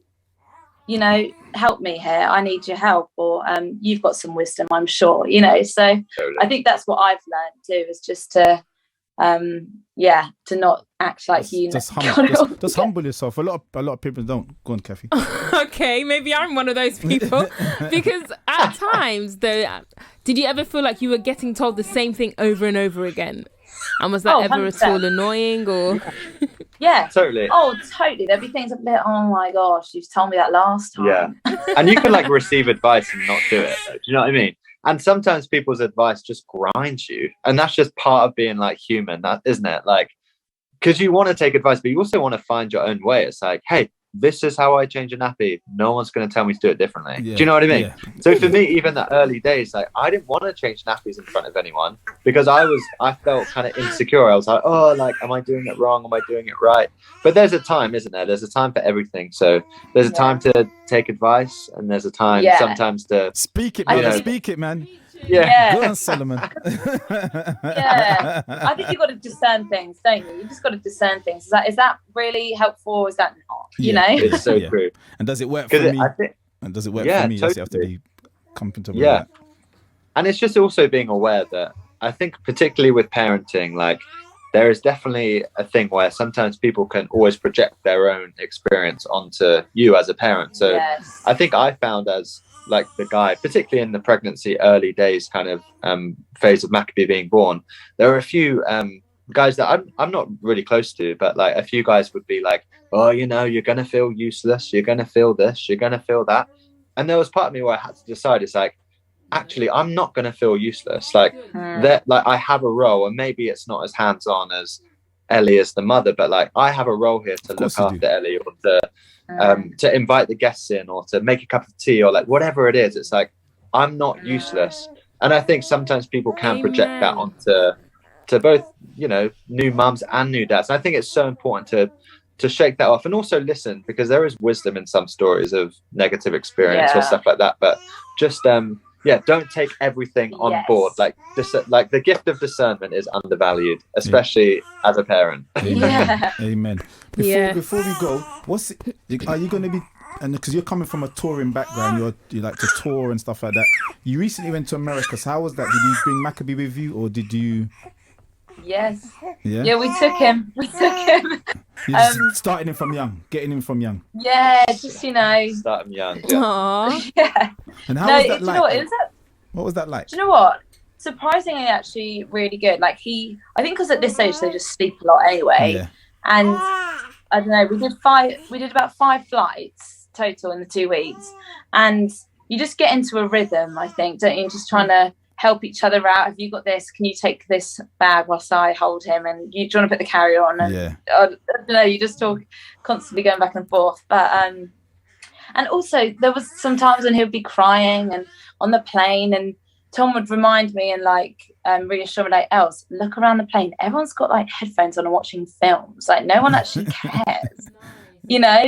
You know, help me here, I need your help, or you've got some wisdom, I'm sure, you know. So totally. I think that's what I've learned too, is just to to not act like just humble yourself. A lot of people don't. Go on, Khafi. Okay, maybe I'm one of those people. Because at times though, did you ever feel like you were getting told the same thing over and over again? And was that ever 100%. At all annoying, or? Yeah, totally. Oh, totally. There'd be things I'd be like, oh my gosh, you've told me that last time. Yeah, and you can like receive advice and not do it. Do you know what I mean? And sometimes people's advice just grinds you, and that's just part of being like human, that isn't it? Like, because you want to take advice, but you also want to find your own way. It's like, hey, this is how I change a nappy. No one's going to tell me to do it differently. Yeah. Do you know what I mean? Yeah. So for me, even the early days, like I didn't want to change nappies in front of anyone, because I felt kind of insecure. I was like, oh, like, am I doing it wrong? Am I doing it right? But there's a time, isn't there? There's a time for everything. So there's a time to take advice, and there's a time sometimes to speak it, man. Speak it, man. Yeah. Go on, Solomon. I think you've got to discern things, don't you? You just got to discern things. Is that really helpful, or is that not? You know? It's so true. And does it work for me? And does it work for me? Totally. You have to be comfortable with that. And it's just also being aware that I think particularly with parenting, like there is definitely a thing where sometimes people can always project their own experience onto you as a parent. So I think I found as like the guy, particularly in the pregnancy early days kind of phase of Maccabee being born, there were a few guys that I'm not really close to, but like a few guys would be like, oh, you know, you're gonna feel useless, you're gonna feel this, you're gonna feel that. And there was part of me where I had to decide, it's like, actually I'm not gonna feel useless, like that, like I have a role, and maybe it's not as hands-on as Ellie as the mother, but like I have a role here to look after Ellie, or to invite the guests in, or to make a cup of tea, or like whatever it is. It's like I'm not useless. And I think sometimes people can project that onto both, you know, new mums and new dads. And I think it's so important to shake that off, and also listen, because there is wisdom in some stories of negative experience or stuff like that. But just don't take everything on Yes. board. Like the gift of discernment is undervalued, especially as a parent. Yeah. Amen. Before we go, are you going to be? And because you're coming from a touring background, you like to tour and stuff like that. You recently went to America. So how was that? Did you bring Maccabee with you, or did you? Yes. Yeah, we took him. You just starting him from young, getting him from young. Yeah, just Start them young. Yeah. Aww. Yeah. And how was that like? What was that like? Do you know what? Surprisingly, actually, really good. Like I think because at this age they just sleep a lot anyway. Yeah. And I don't know, we did about 5 flights total in the 2 weeks, and you just get into a rhythm, I think, don't you? Just trying to help each other out. Have you got this? Can you take this bag whilst I hold him? And do you want to put the carrier on? And I don't know, you just talk, constantly going back and forth. But and also there was some times when he would be crying and on the plane, and Tom would remind me and reassure me, like, Els, look around the plane. Everyone's got like headphones on and watching films. Like, no one actually cares, you know.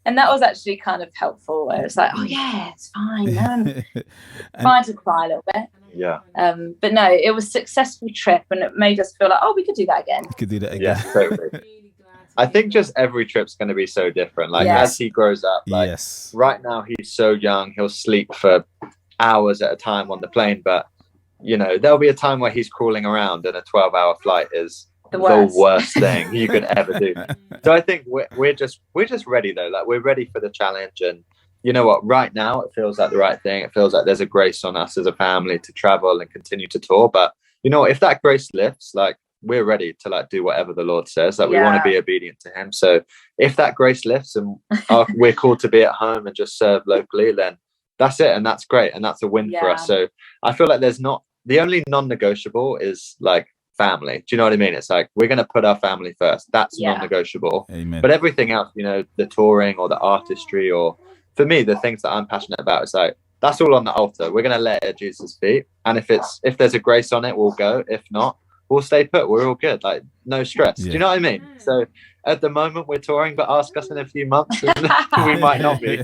And that was actually kind of helpful. Where it's like, oh yeah, it's fine. Fine to cry a little bit. Yeah. But no, it was a successful trip, and it made us feel like, oh, we could do that again. Yeah, totally. I think just every trip's going to be so different. Like as he grows up, like right now he's so young, he'll sleep for hours at a time on the plane. But you know, there'll be a time where he's crawling around, and a 12-hour flight is the worst thing you could ever do. So I think we're just ready though. Like we're ready for the challenge, and you know what? Right now it feels like the right thing. It feels like there's a grace on us as a family to travel and continue to tour. But you know, if that grace lifts, like we're ready to like do whatever the Lord says. Like we want to be obedient to Him. So if that grace lifts and we're called to be at home and just serve locally, then that's it, and that's great, and that's a win for us. So I feel like the only non-negotiable is like family. Do you know what I mean? It's like we're going to put our family first. That's non-negotiable. Amen. But everything else, you know, the touring or the artistry, or for me, the things that I'm passionate about, it's like that's all on the altar. We're going to let it at Jesus' feet, and if there's a grace on it, we'll go. If not, we'll stay put. We're all good. Like no stress. Do you know what I mean? So at the moment we're touring, but ask us in a few months, and we might not be.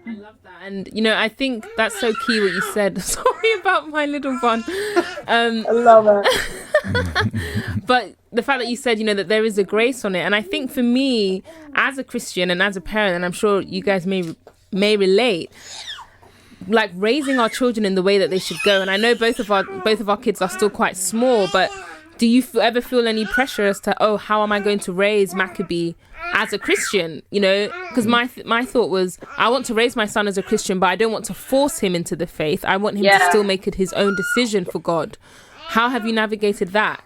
I love that. And you know, I think that's so key what you said. Sorry about my little one. I love it. But the fact that you said, you know, that there is a grace on it, and I think for me as a Christian and as a parent, and I'm sure you guys may relate, like raising our children in the way that they should go. And I know both of our kids are still quite small, but do you ever feel any pressure as to, oh, how am I going to raise Maccabee as a Christian? You know, because my thought was, I want to raise my son as a Christian, but I don't want to force him into the faith. I want him to still make it his own decision for God. How have you navigated that?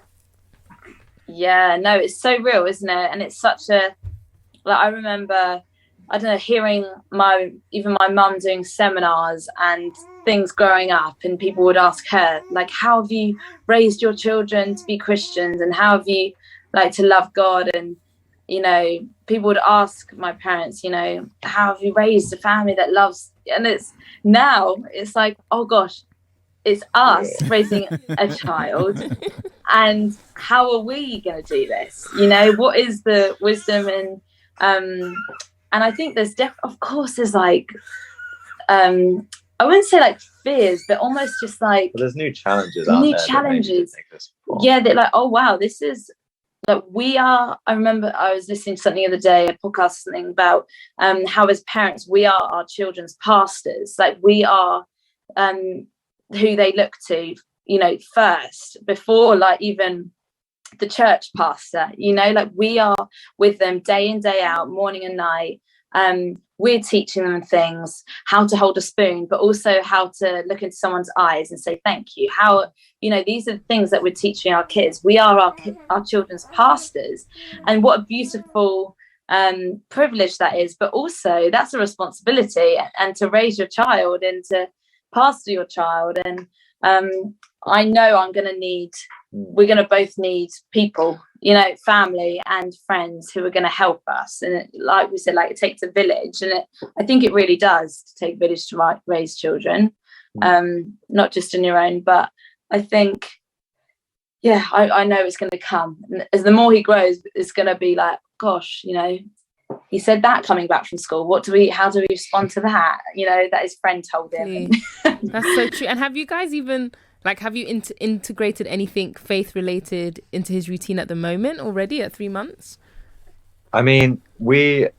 Yeah, no, it's so real, isn't it? And it's such a, like, I remember, I don't know, hearing my mum doing seminars and things growing up, and people would ask her, like, how have you raised your children to be Christians, and how have you like to love God? And you know, people would ask my parents, you know, how have you raised a family that loves? And it's like, oh gosh, it's us raising a child, and how are we going to do this? You know, what is the wisdom? And I think there's of course there's like I wouldn't say like fears, but almost just like there's new challenges. Yeah, they're like, oh wow, this is like I remember I was listening to something the other day, a podcast, something about how as parents we are our children's pastors. Like we are who they look to, you know, first before like even the church pastor, you know, like we are with them day in, day out, morning and night. We're teaching them things, how to hold a spoon, but also how to look into someone's eyes and say thank you. How, you know, these are the things that we're teaching our kids. We are our children's pastors, and what a beautiful privilege that is. But also that's a responsibility, and to raise your child and to pastor your child. And I know we're going to both need people, you know, family and friends who are going to help us. And like we said, like it takes a village, and I think it really does take a village to raise children, not just on your own. But I think, I know it's going to come. And as the more he grows, it's going to be like, gosh, you know, he said that coming back from school. How do we respond to that? That his friend told him. That's so true. And have you guys even have you integrated anything faith related into his routine at the moment already at 3 months? I mean, maybe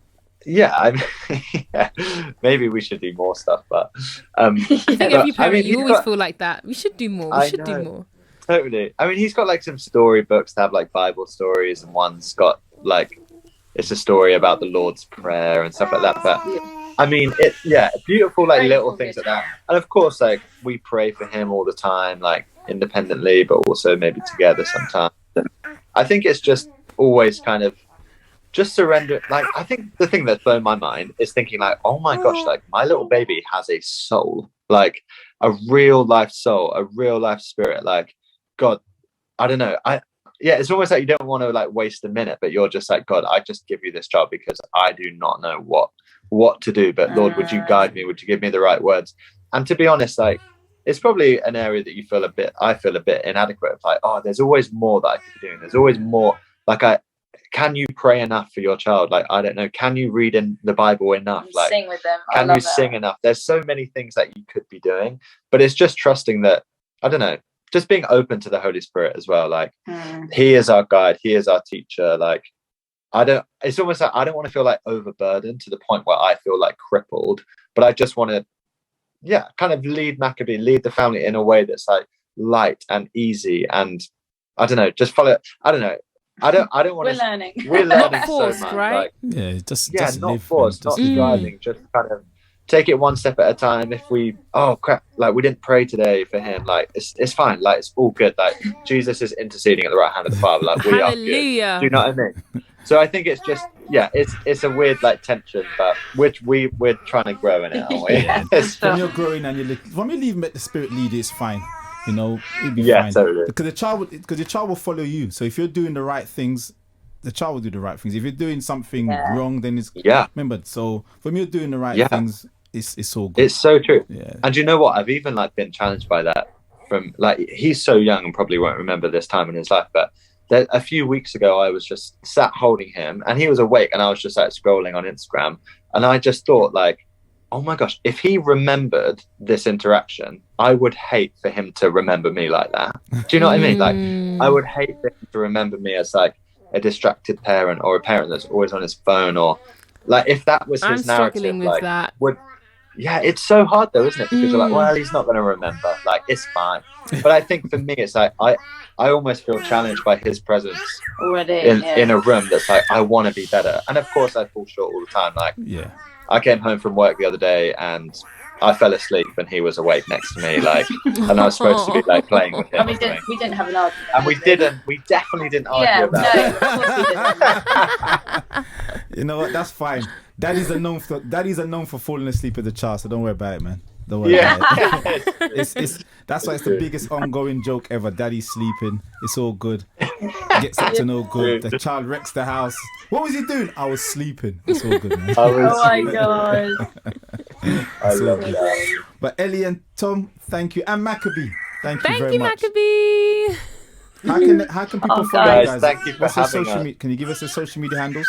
we should do more stuff, but I think every parent, you always feel like that. We should do more. We should do more. Totally. I mean, he's got like some storybooks that have like Bible stories, and one's got like, it's a story about the Lord's Prayer and stuff like that. But I mean, beautiful like little things like that. And of course, like we pray for him all the time, like independently, but also maybe together sometimes. And I think it's just always kind of just surrender. Like, I think the thing that's blown my mind is thinking like, oh my gosh, like my little baby has a soul, like a real life soul, a real life spirit. Like, God, I don't know. It's almost like you don't want to like waste a minute, but you're just like, God, I just give you this child because I do not know what to do. But Lord, would you guide me? Would you give me the right words? And to be honest, like, it's probably an area that I feel a bit inadequate. Of like, oh, there's always more that I could be doing. There's always more. Like, can you pray enough for your child? Like, I don't know. Can you read in the Bible enough? Like, sing with them. Can you sing enough? There's so many things that you could be doing, but it's just trusting that, I don't know, just being open to the Holy Spirit as well. Like, he is our guide. He is our teacher. Like, it's almost like I don't want to feel like overburdened to the point where I feel like crippled, but I just want to, kind of lead the family in a way that's like light and easy. And I don't know, just follow. I don't know. I don't want to. We're learning not forced, so much, right? Like, just not live, forced, not striving, just kind of take it one step at a time. If we, oh crap, like we didn't pray today for him, like it's fine, like it's all good. Like Jesus is interceding at the right hand of the Father. Like we are good. Do you know what I mean? So I think it's just, it's a weird like tension, but we're trying to grow in it, aren't we? When you're growing and when you let the Spirit lead, it's fine. It'll be fine. Totally. Because the child will follow you. So if you're doing the right things, the child will do the right things. If you're doing something wrong, then it's remember. So when you're doing the right things, it's all good. It's so true. Yeah. And you know what? I've even like been challenged by that from like, he's so young and probably won't remember this time in his life, but a few weeks ago I was just sat holding him and he was awake and I was just like scrolling on Instagram and I just thought like, oh my gosh, if he remembered this interaction, I would hate for him to remember me like that. Do you know what I mean? Like, I would hate for him to remember me as like a distracted parent or a parent that's always on his phone, or like if that was his narrative. Struggling with like, that. It's so hard though, isn't it? Because you're like, well, he's not going to remember. Like, it's fine. But I think for me, it's like I almost feel challenged by his presence already in a room that's like, I want to be better. And of course, I fall short all the time. Like, I came home from work the other day and I fell asleep and he was awake next to me, like, and I was supposed to be like playing with him. And we didn't have an argument. And we definitely didn't argue about it. Of course we didn't. You know what? That's fine. Daddies are known for falling asleep as a child, so don't worry about it, man. Don't worry about it. That's why it's the biggest ongoing joke ever. Daddy's sleeping. It's all good. Gets up to no good. The child wrecks the house. What was he doing? I was sleeping. It's all good, man. Oh my god. I love that. But Ellie and Tom, thank you. And Maccabee, thank you very much. Maccabee. How can people follow you guys? Thank you for having us. Can you give us the social media handles?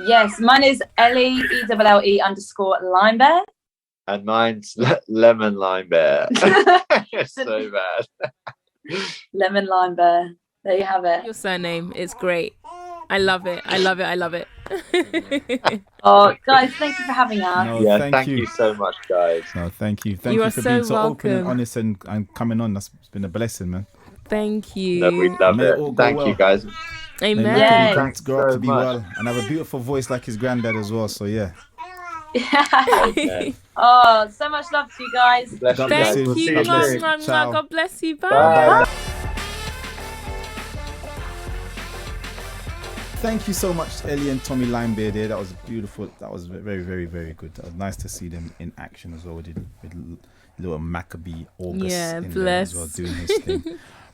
Yes, mine is ELLE_Limebear. And mine's Lemon Limebear. It's so bad. Lemon Limebear. There you have it. Your surname, it's great. I love it. I love it. Oh, guys, thank you for having us. No, thank you so much, guys. No, thank you. Thank You you are for so being so open and welcome. honest and coming on. That's been a blessing, man. Thank you. No, we love May it all it. go Thank well. you, guys. Amen. Maccabee Yes. can grow up so to be much. well and have a beautiful voice like his granddad as well. So yeah. Amen. Oh, so much love to you guys. Bless you God guys. Thank We'll see you. you bless soon. you. Ciao. God bless you. Bye. Bye. Thank you so much, Ellie and Tommy Limebear there. That was beautiful. That was very, very, very good. That was nice to see them in action as well. We did with little Maccabee August in there as well, doing his thing.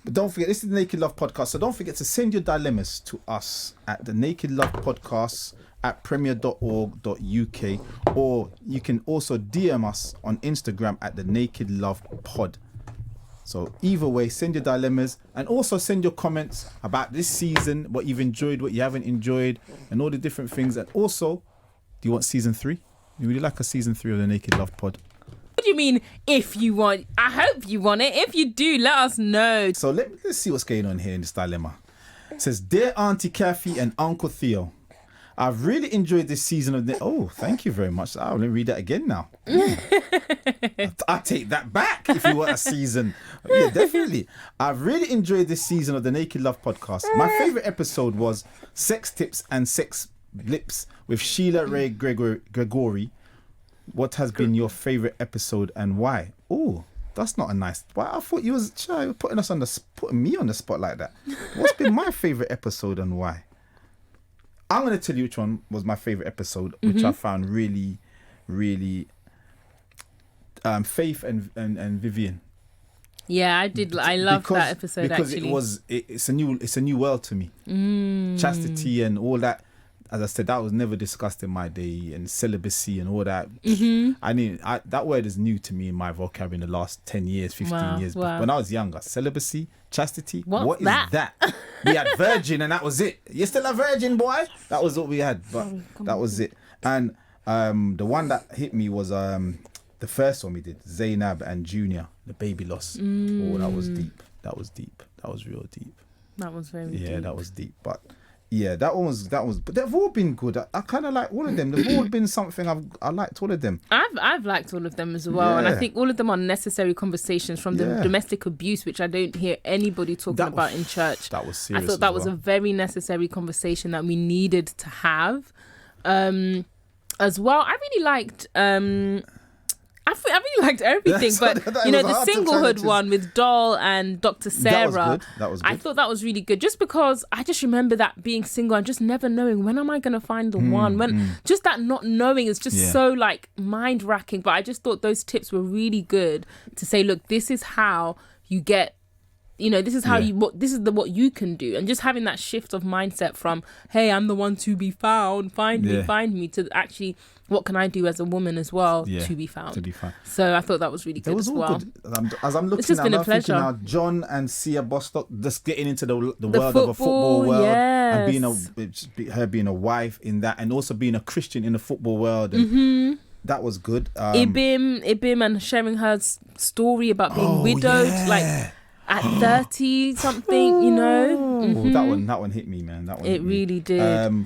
But don't forget, this is the Naked Love Podcast. So don't forget to send your dilemmas to us at the Naked Love Podcast at premier.org.uk, or you can also DM us on Instagram at the Naked Love Pod. So either way, send your dilemmas and also send your comments about this season, what you've enjoyed, what you haven't enjoyed, and all the different things. And also, do you want season 3? You really like a season 3 of the Naked Love Pod? What do you mean, if you want? I hope you want it. If you do, let us know. So let's see what's going on here in this dilemma. It says, Dear Auntie Khafi and Uncle Theo, I've really enjoyed this season of the... Oh, thank you very much. I'll read that again now. I take that back if you want a season. Yeah, definitely. I've really enjoyed this season of the Naked Love podcast. My favourite episode was Sex Tips and Sex Lips with Sheila Ray Gregory. What has been your favourite episode and why? Oh, that's not a nice... Why? I thought you was putting me on the spot like that. What's been my favourite episode and why? I'm going to tell you which one was my favourite episode, which I found really, really... Faith and Vivian. Yeah, I did. I loved that episode actually. Because it's a new world to me. Chastity and all that. As I said, that was never discussed in my day, and celibacy and all that. That word is new to me in my vocabulary in the last 10 years, 15 years. But when I was younger, celibacy, chastity, what is that? We had virgin and that was it. You're still a virgin, boy? That was what we had, but that was it. And the one that hit me was the first one we did, Zainab and Junior, the baby loss. Oh, that was deep. That was deep. That was real deep. That was very deep. Yeah, that was deep. But yeah, that was. But they've all been good. I kind of like all of them. They've all been something I liked all of them. I've liked all of them as well, and I think all of them are necessary conversations from the domestic abuse, which I don't hear anybody talking about in church. That was serious. I thought that was a very necessary conversation that we needed to have. As well, I really liked. I really liked everything, but the singlehood one with Doll and Dr. Sarah, that was good. I thought that was really good, just because I just remember that being single and just never knowing when am I going to find the one. Just that not knowing is just so like mind racking. But I just thought those tips were really good to say, look, this is how you get. This is how what you can do, and just having that shift of mindset from, hey, I'm the one to be found, find me, to actually, what can I do as a woman as well to be found. So I thought that was really good as well. Good. As I'm looking, it's just been a pleasure. Now, John and Sia Bostock just getting into the world of a football world, and her being a wife in that, and also being a Christian in the football world. And that was good. Ibim and sharing her story about being widowed, like. At 30 something, that one hit me, man. That one it really did.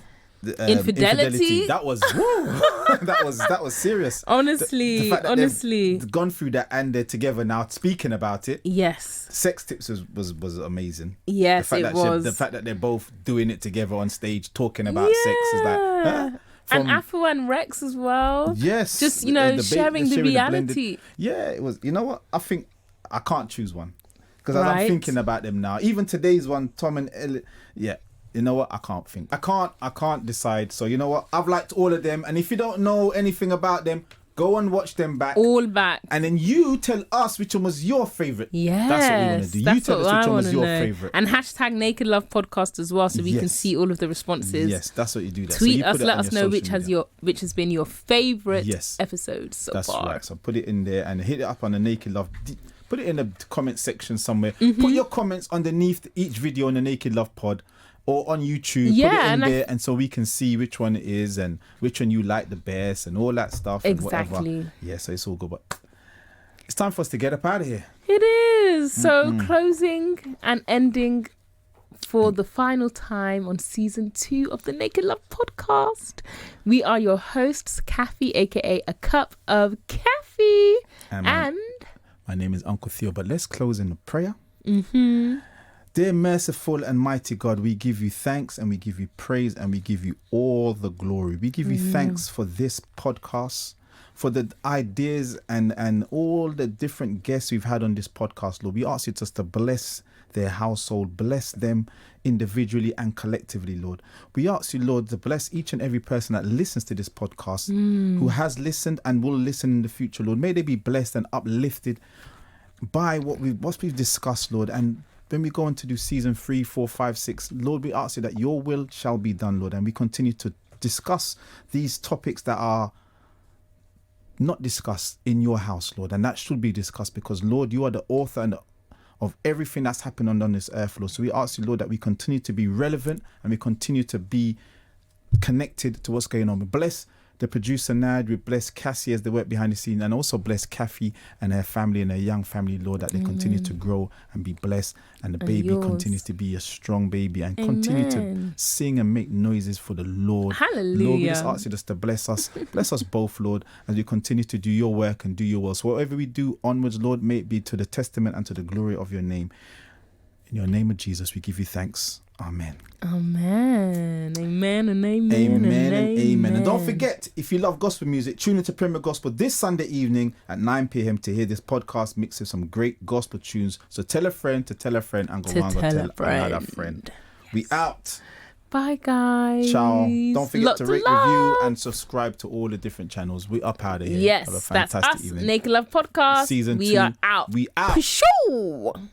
Infidelity. That was that was serious. Honestly, they've gone through that and they're together now speaking about it. Yes. Sex Tips was amazing. Yes, the fact that they're both doing it together on stage talking about sex is like. And Afro and Rex as well. Yes. Just sharing the reality. It was. You know what? I think I can't choose one. Because as I'm thinking about them now, even today's one, Tom and Elle, you know what? I can't think. I can't decide. So you know what? I've liked all of them. And if you don't know anything about them, go and watch them back. All back. And then you tell us which one was your favourite. Yes. That's what we want to do. You tell us which one was your favourite. And hashtag Naked Love Podcast as well, so we can see all of the responses. Yes, that's what you do. Tweet us, let us know which has been your favourite episode so far. That's right. So put it in there and hit it up on the Naked Love. Put it in the comment section somewhere. Put your comments underneath each video on the Naked Love Pod or on YouTube. Put it in there, and so we can see which one it is and which one you like the best and all that stuff. Exactly. And whatever. Yeah, so it's all good. But it's time for us to get up out of here. It is. So closing and ending for the final time on season 2 of the Naked Love Podcast. We are your hosts, Khafi, aka A Cup of Khafi, and my name is Uncle Theo, but let's close in a prayer. Dear merciful and mighty God, we give you thanks and we give you praise and we give you all the glory. We give you thanks for this podcast, for the ideas and all the different guests we've had on this podcast, Lord. We ask you just to bless their household, bless them individually and collectively, Lord. We ask you, Lord, to bless each and every person that listens to this podcast, who has listened and will listen in the future, Lord. May they be blessed and uplifted by what we've discussed, Lord. And when we go on to do season 3, 4, 5, 6, Lord, we ask you that your will shall be done, Lord. And we continue to discuss these topics that are not discussed in your house, Lord. And that should be discussed because, Lord, you are the author and of everything that's happening on this earth, Lord. So we ask you, Lord, that we continue to be relevant and we continue to be connected to what's going on. We bless the producer Nad, we bless Cassie as they work behind the scene, and also bless Khafi and her family and her young family, Lord, that they continue to grow and be blessed, and the baby continues to be a strong baby and continue to sing and make noises for the Lord. Hallelujah. Lord, we just ask you just to bless us both, Lord, as we continue to do your work and do your will. So whatever we do onwards, Lord, may it be to the testament and to the glory of your name. In your name of Jesus, we give you thanks. Amen. Amen. Amen and amen. Amen and amen. And don't forget, if you love gospel music, tune into Premier Gospel this Sunday evening at 9 p.m. to hear this podcast mix with some great gospel tunes. So tell a friend to tell a friend and go on and tell another friend. We out. Bye, guys. Ciao. Don't forget to rate, review, and subscribe to all the different channels. We up out of here. Yes, that's us. Naked Love Podcast. Season 2. We are out. We out. Pshoo!